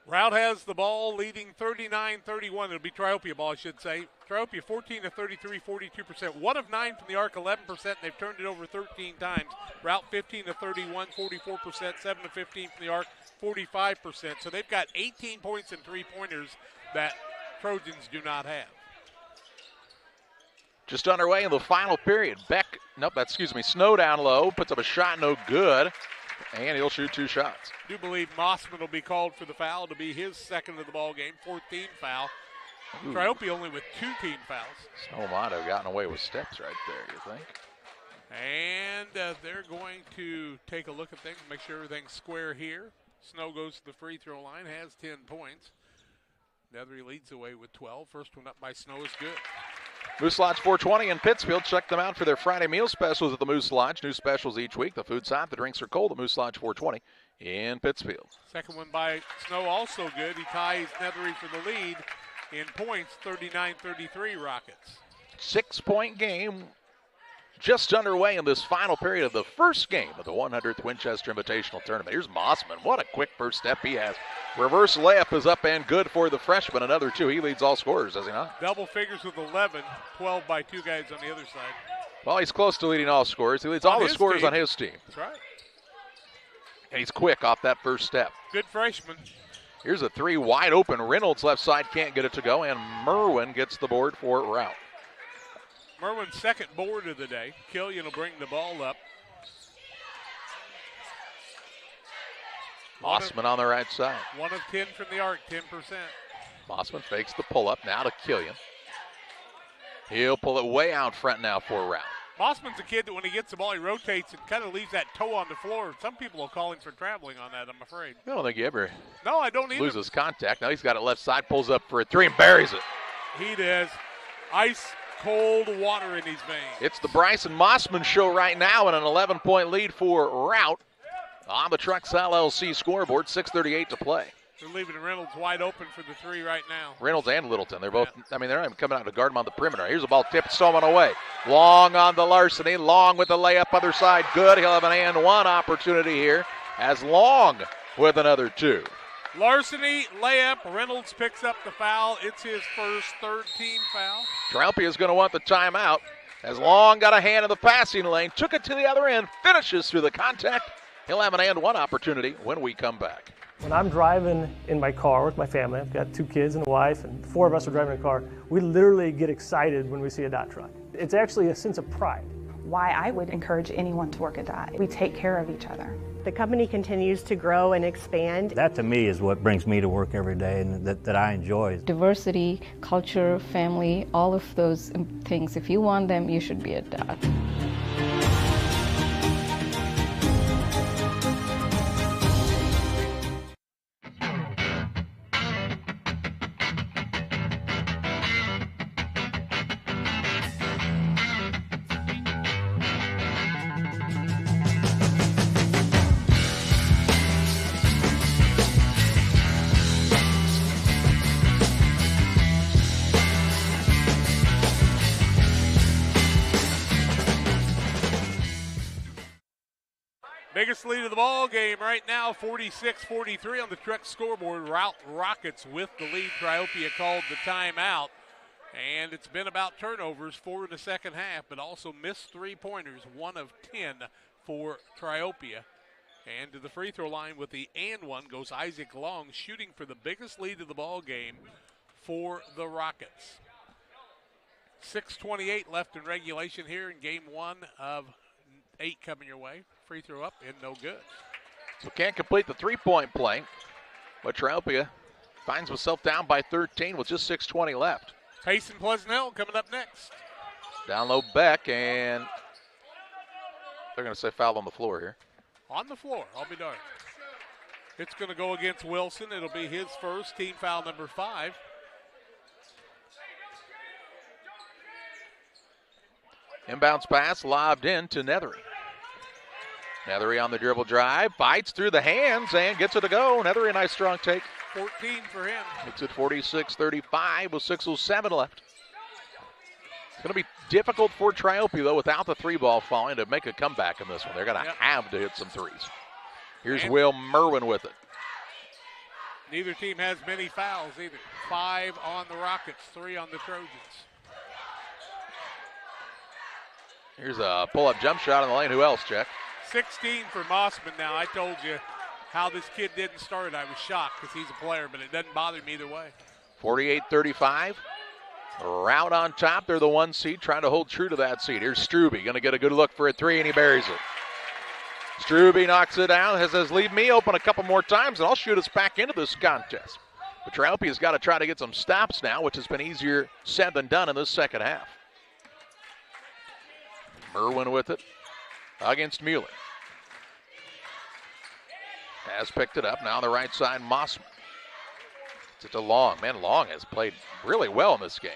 Routt has the ball, leading 39-31. It'll be Triopia ball, I should say. Triopia 14 of 33, 42%. 1 of 9 from the arc, 11%. They've turned it over 13 times. Routt 15 of 31, 44%. 7 of 15 from the arc, 45%. So they've got 18 points and 3-pointers that Trojans do not have. Just underway in the final period. Snow down low, puts up a shot, no good. And he'll shoot 2 shots. I do believe Mossman will be called for the foul to be his second of the ball game, 14th foul. Triopia only with 2 team fouls. Snow might have gotten away with steps right there, you think? And they're going to take a look at things, make sure everything's square here. Snow goes to the free throw line, has 10 points. Nethery leads the way with 12. First one up by Snow is good. Moose Lodge 420 in Pittsfield. Check them out for their Friday meal specials at the Moose Lodge. New specials each week. The food's hot, the drinks are cold. The Moose Lodge 420 in Pittsfield. Second one by Snow also good. He ties Nethery for the lead in points, 39-33 Rockets. 6-point game just underway in this final period of the first game of the 100th Winchester Invitational Tournament. Here's Mossman. What a quick first step he has. Reverse layup is up and good for the freshman. Another two. He leads all scorers, does he not? Double figures with 11, 12 by two guys on the other side. Well, he's close to leading all scorers. He leads all the scorers on his team. That's right. And he's quick off that first step. Good freshman. Here's a three wide open. Reynolds left side can't get it to go, and Merwin gets the board for Routt. Merwin's second board of the day. Killian will bring the ball up. Mossman on the right side. 1 of 10 from the arc, 10%. Mossman fakes the pull-up now to Killian. He'll pull it way out front now for Routt. Mossman's a kid that when he gets the ball, he rotates and kind of leaves that toe on the floor. Some people will call him for traveling on that, I'm afraid. I don't think he ever No, I don't either. loses contact. Now he's got it left side, pulls up for a three and buries it. He does. Ice cold water in his veins. It's the Bryson Mossman show right now, and an 11-point lead for Routt on the Trucks LLC scoreboard. 6:38 to play. They're leaving Reynolds wide open for the three right now. Reynolds and Littleton. They're both, they're not even coming out to guard him on the perimeter. Here's a ball tipped, stolen away. Long on the Larceny. Long with the layup, other side. Good. He'll have an and one opportunity here as Long with another two. Larceny, layup. Reynolds picks up the foul. It's his first third-team foul. Triopia is going to want the timeout as Long got a hand in the passing lane, took it to the other end, finishes through the contact. He'll have an and one opportunity when we come back. When I'm driving in my car with my family, I've got 2 kids and a wife, and 4 of us are driving a car, we literally get excited when we see a dot truck. It's actually a sense of pride. Why I would encourage anyone to work at Dot. We take care of each other. The company continues to grow and expand. That to me is what brings me to work every day and that I enjoy. Diversity, culture, family, all of those things, if you want them, you should be at Dot. Biggest lead of the ball game right now, 46-43 on the Truck scoreboard. Routt Rockets with the lead. Triopia called the timeout. And it's been about turnovers, 4 in the second half, but also missed 3-pointers, 1 of 10 for Triopia. And to the free throw line with the and one goes Isaac Long, shooting for the biggest lead of the ball game for the Rockets. 6:28 left in regulation here in game 1 of 8 coming your way. Free throw up and no good. So can't complete the three-point play, but Triopia finds himself down by 13 with just 6:20 left. Payson Pleasant Hill coming up next. Down low Beck, and they're going to say foul on the floor here. On the floor, I'll be darned. It's going to go against Wilson. It'll be his first, team foul number 5. Inbounds pass lobbed in to Nethery. Nethery on the dribble drive, fights through the hands and gets it to go. Nethery, a nice strong take. 14 for him. Makes it 46-35 with 6:07 left. It's going to be difficult for Triopia, though, without the 3-ball falling to make a comeback in this one. They're going to have to hit some threes. Here's Will Merwin with it. Neither team has many fouls either. 5 on the Rockets, 3 on the Trojans. Here's a pull-up jump shot in the lane. Who else, Jack? 16 for Mossman now. I told you how this kid didn't start. I was shocked because he's a player, but it doesn't bother me either way. 48-35. Routt on top. They're the 1 seed, trying to hold true to that seed. Here's Struby, going to get a good look for a 3, and he buries it. Struby knocks it down, says, leave me open a couple more times, and I'll shoot us back into this contest. But Triopia's got to try to get some stops now, which has been easier said than done in this second half. Merwin with it against Mueller. Has picked it up. Now on the right side, Mossman. Gets it to Long. Man, Long has played really well in this game.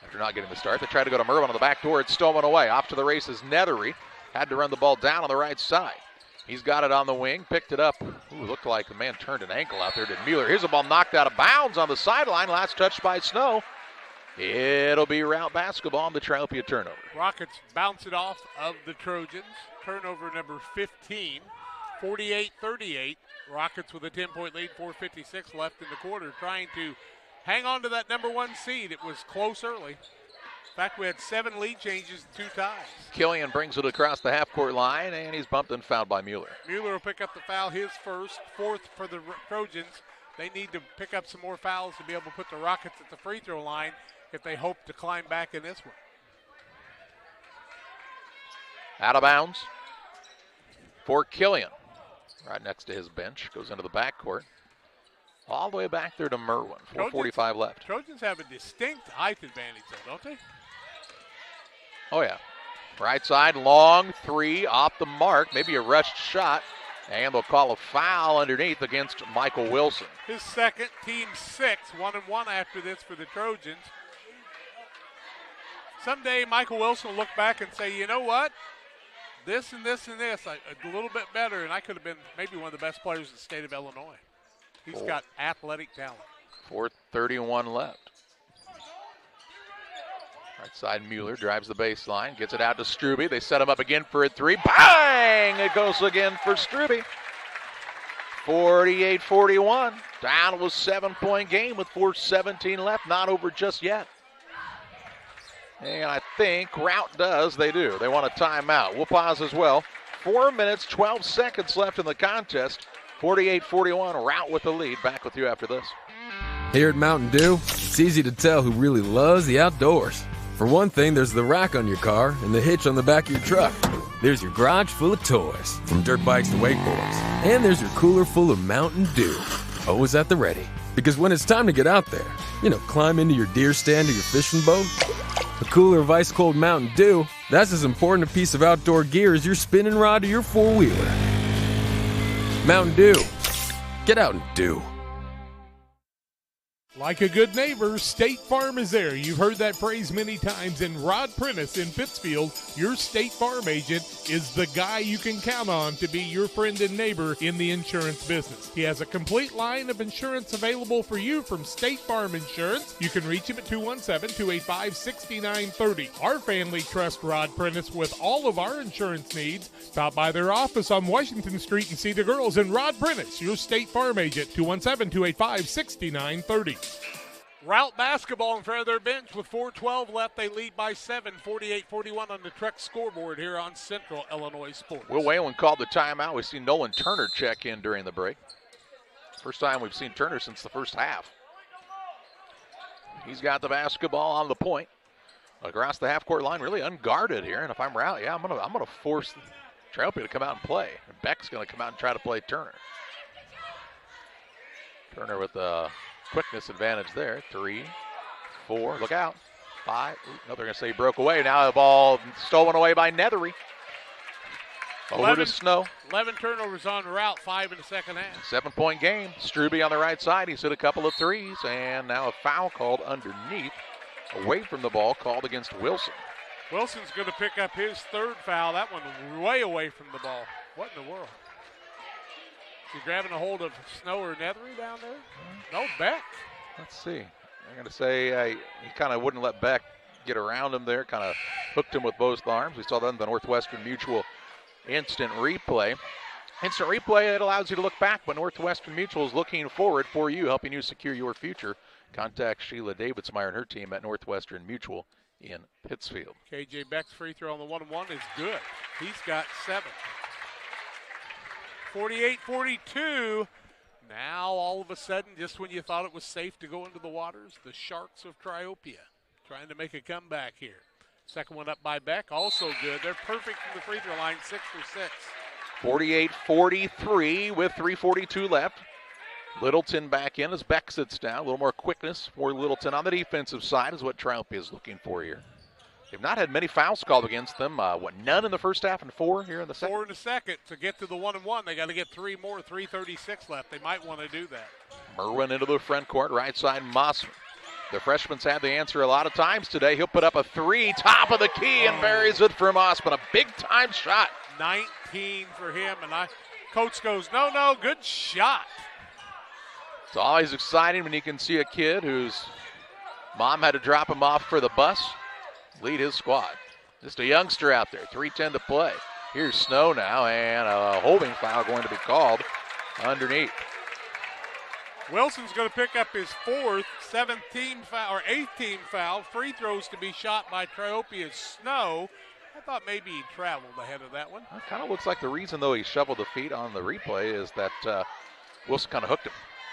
After not getting the start, they tried to go to Mervin on the back door. It's stolen away. Off to the races, Nethery. Had to run the ball down on the right side. He's got it on the wing, picked it up. Ooh, looked like the man turned an ankle out there, did Mueller. Here's a ball knocked out of bounds on the sideline. Last touch by Snow. It'll be Routt basketball on the Triopia turnover. Rockets bounce it off of the Trojans. Turnover number 15, 48-38. Rockets with a 10-point lead, 4:56 left in the quarter, trying to hang on to that number 1 seed. It was close early. In fact, we had 7 lead changes and 2 ties. Killian brings it across the half-court line, and he's bumped and fouled by Mueller. Mueller will pick up the foul, his first, 4th for the Trojans. They need to pick up some more fouls to be able to put the Rockets at the free throw line if they hope to climb back in this one. Out of bounds for Killian. Right next to his bench. Goes into the backcourt. All the way back there to Merwin. 4:45 left. Trojans have a distinct height advantage, though, don't they? Oh, yeah. Right side, Long, 3, off the mark. Maybe a rushed shot. And they'll call a foul underneath against Michael Wilson. His second, team 6, 1-1 after this for the Trojans. Someday Michael Wilson will look back and say, you know what? This and this and this, a little bit better, and I could have been maybe one of the best players in the state of Illinois. He's got athletic talent. 4:31 left. Right side, Mueller drives the baseline, gets it out to Struby. They set him up again for a 3. Bang! It goes again for Struby. 48-41. Down to a 7-point game with 4:17 left. Not over just yet. And I think Routt does. They do. They want a timeout. We'll pause as well. 4 minutes, 12 seconds left in the contest. 48-41. Routt with the lead. Back with you after this. Here at Mountain Dew, it's easy to tell who really loves the outdoors. For one thing, there's the rack on your car and the hitch on the back of your truck. There's your garage full of toys, from dirt bikes to wakeboards. And there's your cooler full of Mountain Dew, always at the ready. Because when it's time to get out there, climb into your deer stand or your fishing boat, a cooler of ice-cold Mountain Dew, that's as important a piece of outdoor gear as your spinning rod or your four-wheeler. Mountain Dew. Get out and do. Like a good neighbor, State Farm is there. You've heard that phrase many times, and Rod Prentice in Pittsfield, your State Farm agent, is the guy you can count on to be your friend and neighbor in the insurance business. He has a complete line of insurance available for you from State Farm Insurance. You can reach him at 217-285-6930. Our family trusts Rod Prentice with all of our insurance needs. Stop by their office on Washington Street and see the girls. And Rod Prentice, your State Farm agent, 217-285-6930. Routt basketball in front of their bench with 4:12 left. They lead by 7, 48-41 on the Trek scoreboard here on Central Illinois Sports. Will Whalen called the timeout. We've seen Nolan Turner check in during the break. First time we've seen Turner since the first half. He's got the basketball on the point. Across the half-court line, really unguarded here. And if I'm Routt, I'm gonna force Triopia to come out and play. And Beck's gonna come out and try to play Turner. Turner with the quickness advantage there. 3, 4, look out. 5, no, they're going to say he broke away. Now the ball stolen away by Nethery. Over to Snow. 11 turnovers on Routt, 5 in the second half. 7-point game. Struby on the right side. He's hit a couple of threes, and now a foul called underneath. Away from the ball, called against Wilson. Wilson's going to pick up his 3rd foul. That one way away from the ball. What in the world? Is he grabbing a hold of Snow or Nethery down there? No, Beck. Let's see. I'm going to say he kind of wouldn't let Beck get around him there, kind of hooked him with both arms. We saw that in the Northwestern Mutual instant replay. Instant replay, it allows you to look back, but Northwestern Mutual is looking forward for you, helping you secure your future. Contact Sheila Davidsmeyer and her team at Northwestern Mutual in Pittsfield. KJ Beck's free throw on the 1-1 is good. He's got 7. 48-42. Now, all of a sudden, just when you thought it was safe to go into the waters, the Sharks of Triopia trying to make a comeback here. Second one up by Beck, also good. They're perfect from the free throw line, 6 for 6. 48-43 with 3:42 left. Littleton back in as Beck sits down. A little more quickness for Littleton on the defensive side is what Triopia is looking for here. They've not had many fouls called against them. None in the first half and 4 here in the second? 4 in the second. To get to the 1-1, they got to get 3 more, 3:36 left. They might want to do that. Merwin into the front court, right side Mossman. The freshman's had the answer a lot of times today. He'll put up a three, top of the key, and buries it for Mossman. A big-time shot. 19 for him, and coach goes, no, good shot. It's always exciting when you can see a kid whose mom had to drop him off for the bus, lead his squad. Just a youngster out there, 3:10 to play. Here's Snow now, and a holding foul going to be called underneath. Wilson's going to pick up his fourth, 17th foul, or 18th foul. Free throws to be shot by Triopia's Snow. I thought maybe he traveled ahead of that one. It kind of looks like the reason, though, he shoveled the feet on the replay is that Wilson kind of hooked him.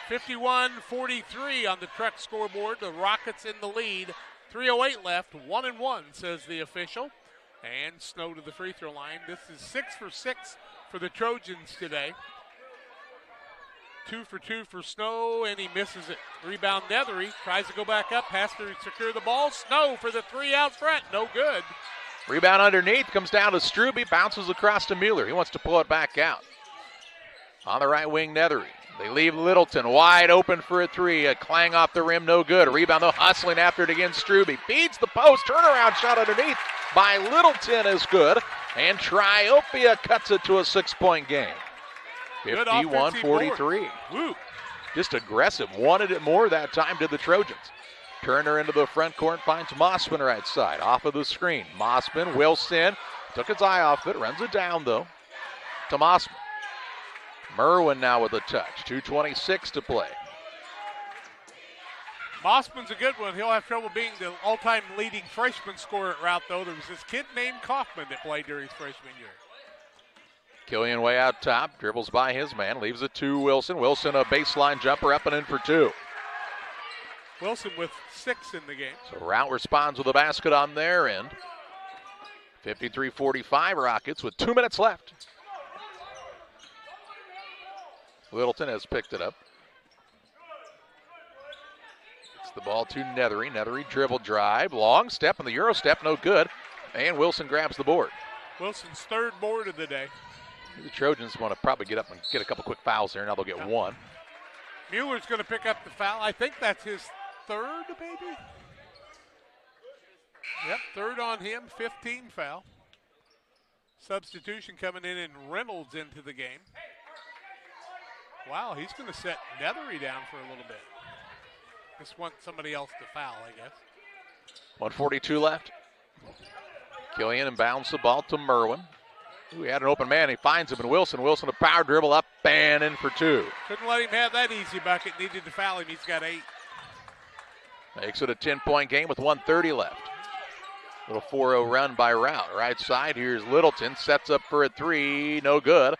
51-43 on the Truck scoreboard. The Rockets in the lead. 3:08 left, 1-1, says the official. And Snow to the free throw line. This is 6 for 6 for the Trojans today. 2 for 2 for Snow, and he misses it. Rebound Nethery, tries to go back up, has to secure the ball. Snow for the three out front, no good. Rebound underneath, comes down to Struby, bounces across to Mueller. He wants to pull it back out. On the right wing, Nethery. They leave Littleton wide open for a three. A clang off the rim, no good. A rebound, though, hustling after it again. Struby feeds the post. Turnaround shot underneath by Littleton is good. And Triopia cuts it to a 6-point game. 51-43. Just aggressive. Wanted it more that time, did the Trojans. Turner into the front court, finds Mossman right side. Off of the screen. Mossman, Wilson, took his eye off it, runs it down, though, to Mossman. Merwin now with a touch. 2:26 to play. Mossman's a good one. He'll have trouble being the all-time leading freshman scorer at Routt, though. There was this kid named Kaufman that played during his freshman year. Killian way out top, dribbles by his man, leaves it to Wilson. Wilson, a baseline jumper up and in for two. Wilson with 6 in the game. So Routt responds with a basket on their end. 53-45 Rockets with 2 minutes left. Littleton has picked it up. It's the ball to Nethery. Nethery dribble drive, long step, and the Euro step, no good. And Wilson grabs the board. Wilson's third board of the day. The Trojans want to probably get up and get a couple quick fouls here. Now they'll get one. Mueller's going to pick up the foul. I think that's his third, maybe? Yep, third on him, 15 foul. Substitution coming in and Reynolds into the game. Wow, he's going to set Nethery down for a little bit. Just want somebody else to foul, I guess. 1:42 left. Killian inbounds the ball to Merwin. He had an open man. He finds him, and Wilson. Wilson a power dribble up and in for two. Couldn't let him have that easy bucket. Needed to foul him. He's got 8. Makes it a 10-point game with 1:30 left. Little 4-0 run by Routt. Right side, here's Littleton. Sets up for a three. No good.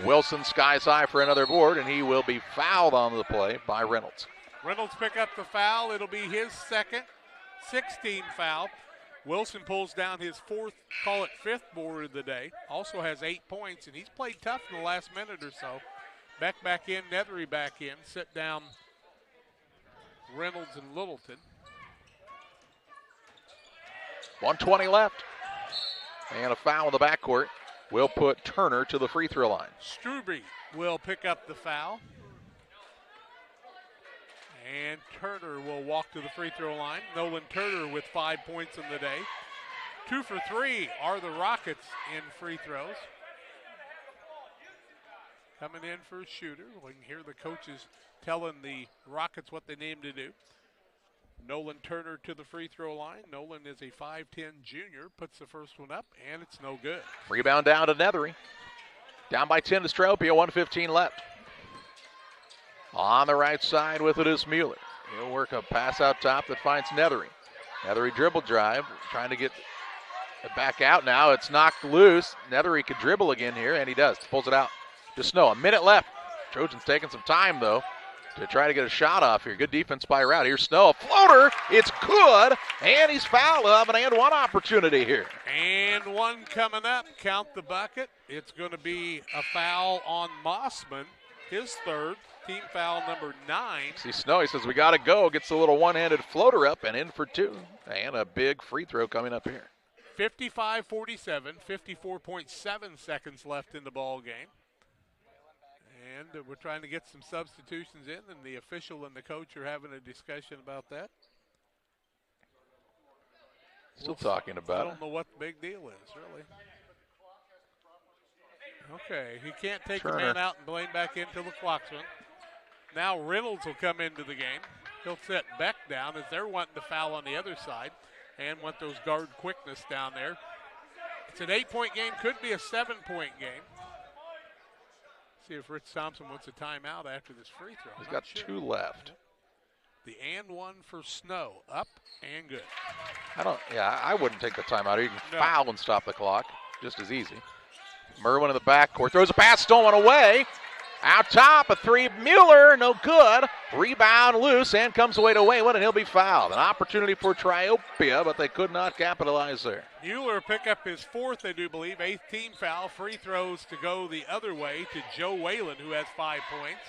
Wilson skies high for another board, and he will be fouled on the play by Reynolds. Reynolds pick up the foul. It'll be his second, 16 foul. Wilson pulls down his fourth, call it 5th board of the day. Also has 8 points, and he's played tough in the last minute or so. Beck back in, Nethery back in. Sit down Reynolds and Littleton. 1:20 left. And a foul in the backcourt will put Turner to the free throw line. Struby will pick up the foul. And Turner will walk to the free throw line. Nolan Turner with 5 points in the day. 2 for 3 are the Rockets in free throws. Coming in for a shooter. We can hear the coaches telling the Rockets what they need him to do. Nolan Turner to the free throw line. Nolan is a 5'10 junior. Puts the first one up, and it's no good. Rebound down to Nethery. Down by 10 to Triopia, 1:15 left. On the right side with it is Mueller. He'll work a pass out top that finds Nethery. Nethery dribble drive, trying to get it back out now. It's knocked loose. Nethery could dribble again here, and he does. Pulls it out to Snow. A minute left. Trojans taking some time, though, to try to get a shot off here. Good defense by Routt. Here's Snow. A floater. It's good, and he's fouled of an and one opportunity here. And one coming up. Count the bucket. It's going to be a foul on Mossman, his third. Team foul number 9. See Snow, he says we got to go. Gets a little one-handed floater up and in for 2. And a big free throw coming up here. 55-47, 54.7 seconds left in the ball game. And that we're trying to get some substitutions in, and the official and the coach are having a discussion about that. Still talking about it. I don't know what the big deal is, really. Okay, he can't take the man out and blame back in till the clock's run. Now Reynolds will come into the game. He'll set Beck down as they're wanting to foul on the other side and want those guard quickness down there. It's an 8-point game, could be a 7-point game. See if Rich Thompson wants a timeout after this free throw. He's got 2 left. The and one for Snow, up and good. I wouldn't take the timeout. You can foul and stop the clock, just as easy. Merwin in the backcourt, throws a pass, stolen away. Out top, a 3, Mueller, no good. Rebound loose and comes away to Wayland, and he'll be fouled. An opportunity for Triopia, but they could not capitalize there. Mueller pick up his 4th, I do believe, 8th team foul. Free throws to go the other way to Joe Wayland, who has 5 points.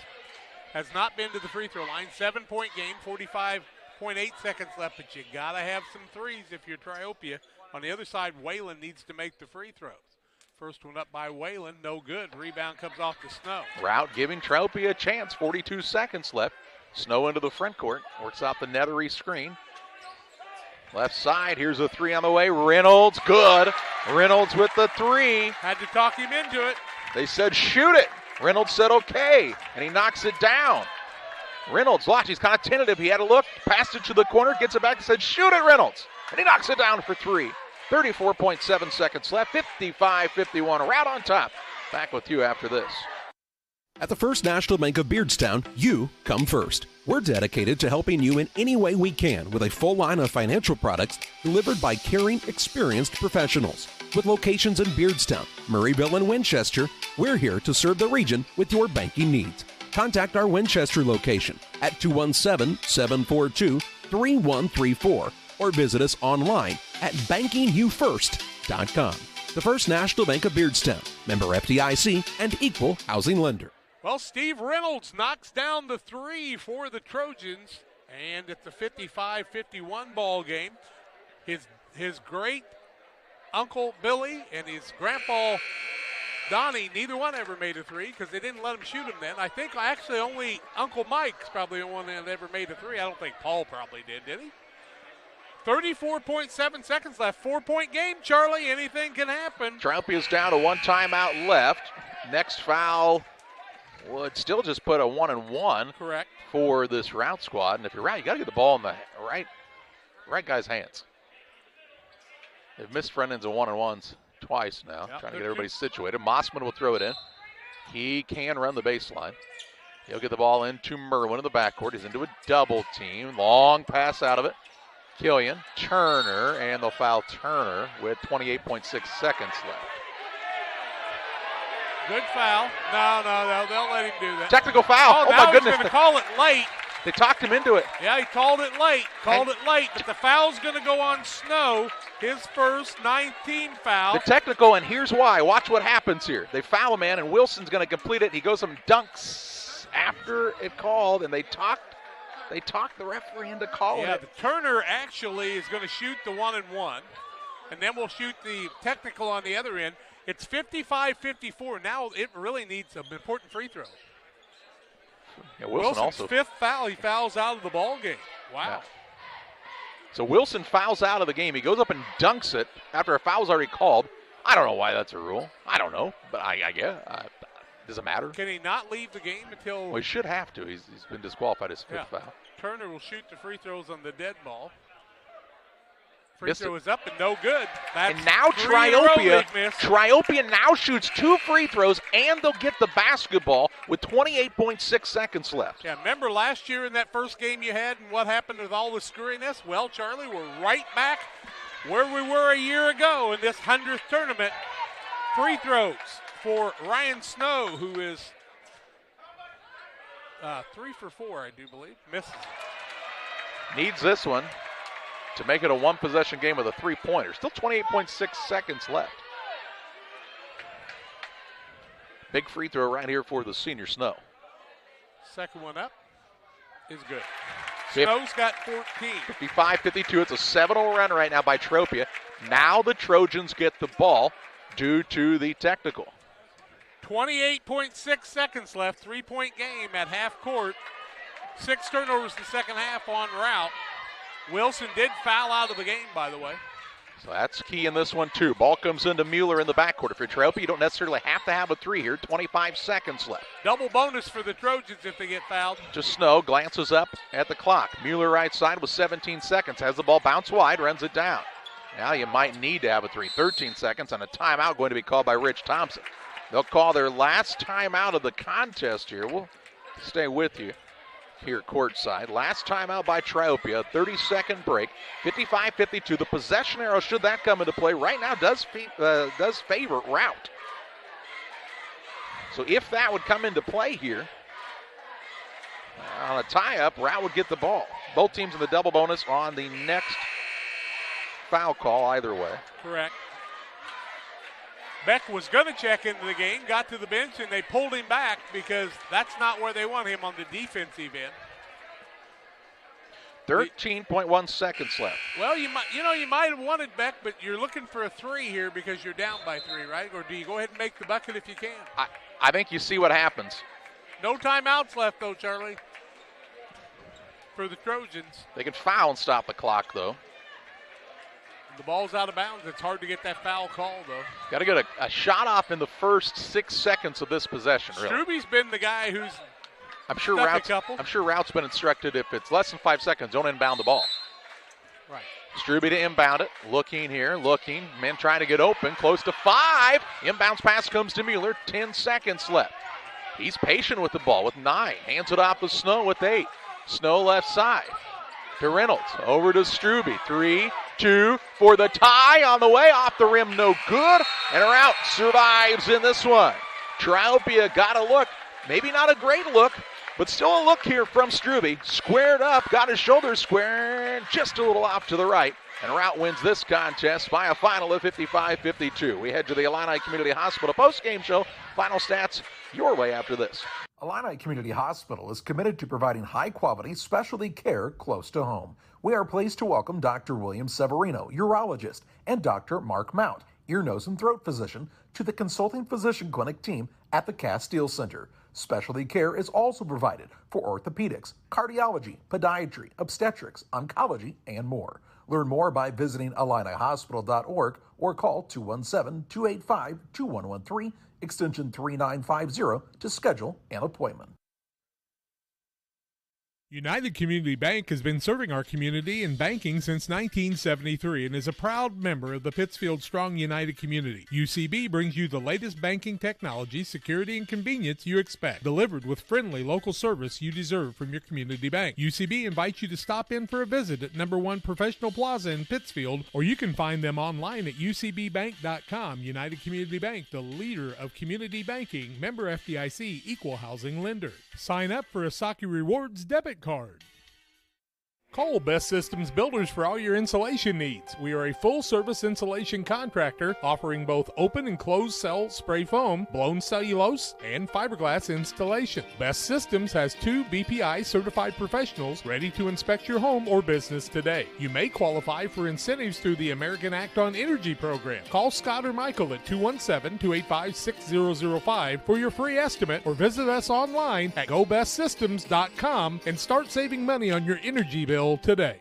Has not been to the free throw line. 7-point game, 45.8 seconds left, but you got to have some threes if you're Triopia. On the other side, Wayland needs to make the free throws. First one up by Wayland, no good. Rebound comes off to Snow. Routt giving Triopia a chance, 42 seconds left. Snow into the front court, works out the nethery screen. Left side, here's a 3 on the way. Reynolds, good. Reynolds with the 3. Had to talk him into it. They said shoot it. Reynolds said okay, and he knocks it down. Reynolds, watch, he's kind of tentative. He had a look, passed it to the corner, gets it back and said shoot it, Reynolds. And he knocks it down for 3. 34.7 seconds left, 55-51. Routt on top. Back with you after this. At the First National Bank of Beardstown, you come first. We're dedicated to helping you in any way we can with a full line of financial products delivered by caring, experienced professionals. With locations in Beardstown, Murrayville, and Winchester, we're here to serve the region with your banking needs. Contact our Winchester location at 217-742-3134 or visit us online at bankingyoufirst.com. The First National Bank of Beardstown, member FDIC, and equal housing lender. Well, Steve Reynolds knocks down the 3 for the Trojans, and it's a 55-51 ball game. His great Uncle Billy and his grandpa Donnie, neither one ever made a 3 because they didn't let him shoot him then. I think actually only Uncle Mike's probably the one that ever made a 3. I don't think Paul probably did he? 34.7 seconds left. 4-point game, Charlie. Anything can happen. Triopia's down to 1 timeout left. Next foul would still just put a 1-and-1. Correct. For this Routt squad. And if you're Routt, you got to get the ball in the right guy's hands. They've missed front ends of 1-and-1s twice now, trying to get everybody situated. Mossman will throw it in. He can run the baseline. He'll get the ball into Merwin in the backcourt. He's into a double team. Long pass out of it. Killian, Turner, and they'll foul Turner with 28.6 seconds left. Good foul. No, they'll let him do that. Technical foul. Oh now my goodness. He's going to call it late. They talked him into it. Yeah, he called it late. But the foul's going to go on Snow, his first 19 foul. The technical, and here's why. Watch what happens here. They foul a man, and Wilson's going to complete it. He goes and dunks after it called, and they talked the referee into calling it. Yeah, Turner actually is going to shoot the 1-and-1, and then we'll shoot the technical on the other end. It's 55-54. Now it really needs an important free throw. Yeah, Wilson's also 5th foul. He fouls out of the ball game. Wow. Yeah. So Wilson fouls out of the game. He goes up and dunks it after a foul's already called. I don't know why that's a rule. I don't know, but I guess does it matter? Can he not leave the game until? Well, he should have to. He's been disqualified his 5th foul. Turner will shoot the free throws on the dead ball. Free throw is up and no good. That's and now Triopia now shoots 2 free throws, and they'll get the basketball with 28.6 seconds left. Yeah, remember last year in that first game you had and what happened with all the screwiness? Well, Charlie, we're right back where we were a year ago in this 100th tournament. Free throws for Ryan Snow, who is 3 for 4, I do believe. Misses. Needs this one to make it a 1-possession game with a 3-pointer. Still 28.6 seconds left. Big free throw right here for the senior Snow. Second one up is good. Snow's got 14. 55-52. It's a 7-0 run right now by Triopia. Now the Trojans get the ball due to the technical. 28.6 seconds left, 3-point game at half court. 6 turnovers in the second half on Routt. Wilson did foul out of the game, by the way. So that's key in this one, too. Ball comes into Mueller in the backcourt. If you're Triopia, you don't necessarily have to have a three here. 25 seconds left. Double bonus for the Trojans if they get fouled. Just Snow glances up at the clock. Mueller right side with 17 seconds. Has the ball bounce wide, runs it down. Now you might need to have a three. 13 seconds and a timeout going to be called by Rich Thompson. They'll call their last timeout of the contest here. We'll stay with you here courtside. Last timeout by Triopia, 30-second break, 55-52. The possession arrow, should that come into play, right now does favor Routt. So if that would come into play here, on a tie-up, Routt would get the ball. Both teams in the double bonus on the next foul call either way. Correct. Beck was going to check into the game, got to the bench, and they pulled him back because that's not where they want him on the defensive end. 13.1 seconds left. Well, you might have wanted Beck, but you're looking for a three here because you're down by 3, right? Or do you go ahead and make the bucket if you can? I think you see what happens. No timeouts left, though, Charlie, for the Trojans. They can foul and stop the clock, though. The ball's out of bounds. It's hard to get that foul call, though. Got to get a shot off in the first 6 seconds of this possession, really. Struby's been the guy who's I'm sure Rout's been instructed if it's less than 5 seconds, don't inbound the ball. Right. Struby to inbound it. Looking here, looking. Men trying to get open. Close to 5. Inbounds pass comes to Mueller. 10 seconds left. He's patient with the ball with 9. Hands it off to Snow with 8. Snow left side to Reynolds. Over to Struby. 3, 2 for the tie on the way. Off the rim, no good. And Routt survives in this one. Triopia got a look. Maybe not a great look, but still a look here from Struby. Squared up, got his shoulders squared, just a little off to the right. And Routt wins this contest by a final of 55-52. We head to the Illini Community Hospital post-game show. Final stats your way after this. Illini Community Hospital is committed to providing high-quality specialty care close to home. We are pleased to welcome Dr. William Severino, urologist, and Dr. Mark Mount, ear, nose, and throat physician, to the consulting physician clinic team at the Castile Center. Specialty care is also provided for orthopedics, cardiology, podiatry, obstetrics, oncology, and more. Learn more by visiting IlliniHospital.org or call 217-285-2113, extension 3950 to schedule an appointment. United Community Bank has been serving our community in banking since 1973 and is a proud member of the Pittsfield Strong United community. UCB brings you the latest banking technology, security, and convenience you expect, delivered with friendly local service you deserve from your community bank. UCB invites you to stop in for a visit at No. 1 Professional Plaza in Pittsfield, or you can find them online at ucbbank.com. United Community Bank, the leader of community banking, member FDIC, equal housing lender. Sign up for a Saki Rewards debit card. Call Best Systems Builders for all your insulation needs. We are a full-service insulation contractor offering both open and closed cell spray foam, blown cellulose, and fiberglass installation. Best Systems has 2 BPI certified professionals ready to inspect your home or business today. You may qualify for incentives through the American Act on Energy program. Call Scott or Michael at 217-285-6005 for your free estimate, or visit us online at gobestsystems.com and start saving money on your energy bill today.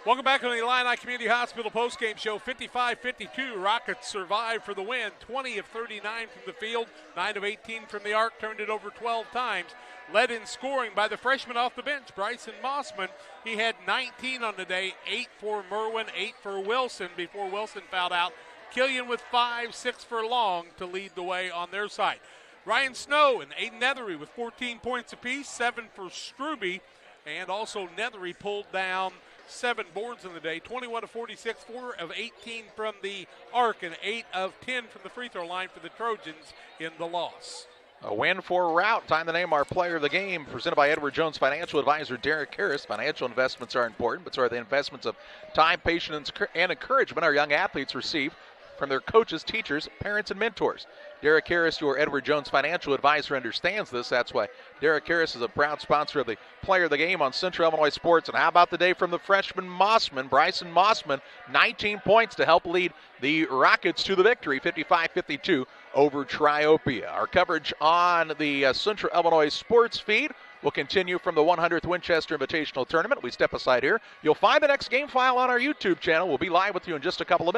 Welcome back to the Illini Community Hospital postgame show. 55-52. Rockets survive for the win. 20 of 39 from the field, 9 of 18 from the arc. Turned it over 12 times. Led in scoring by the freshman off the bench, Bryson Mossman. He had 19 on the day, 8 for Merwin, 8 for Wilson before Wilson fouled out. Killian with 5, 6 for Long to lead the way on their side. Ryan Snow and Aiden Nethery with 14 points apiece, 7 for Struby. And also Nethery pulled down 7 boards in the day, 21 of 46, 4 of 18 from the arc, and 8 of 10 from the free throw line for the Trojans in the loss. A win for Routt. Time to name our player of the game, presented by Edward Jones financial advisor Derek Harris. Financial investments are important, but so are the investments of time, patience, and encouragement our young athletes receive from their coaches, teachers, parents, and mentors. Derek Harris, your Edward Jones financial advisor, understands this. That's why Derek Harris is a proud sponsor of the Player of the Game on Central Illinois Sports. And how about the day from the freshman Mossman, Bryson Mossman, 19 points to help lead the Rockets to the victory, 55-52 over Triopia. Our coverage on the Central Illinois Sports feed will continue from the 100th Winchester Invitational Tournament. We step aside here. You'll find the next game file on our YouTube channel. We'll be live with you in just a couple of minutes.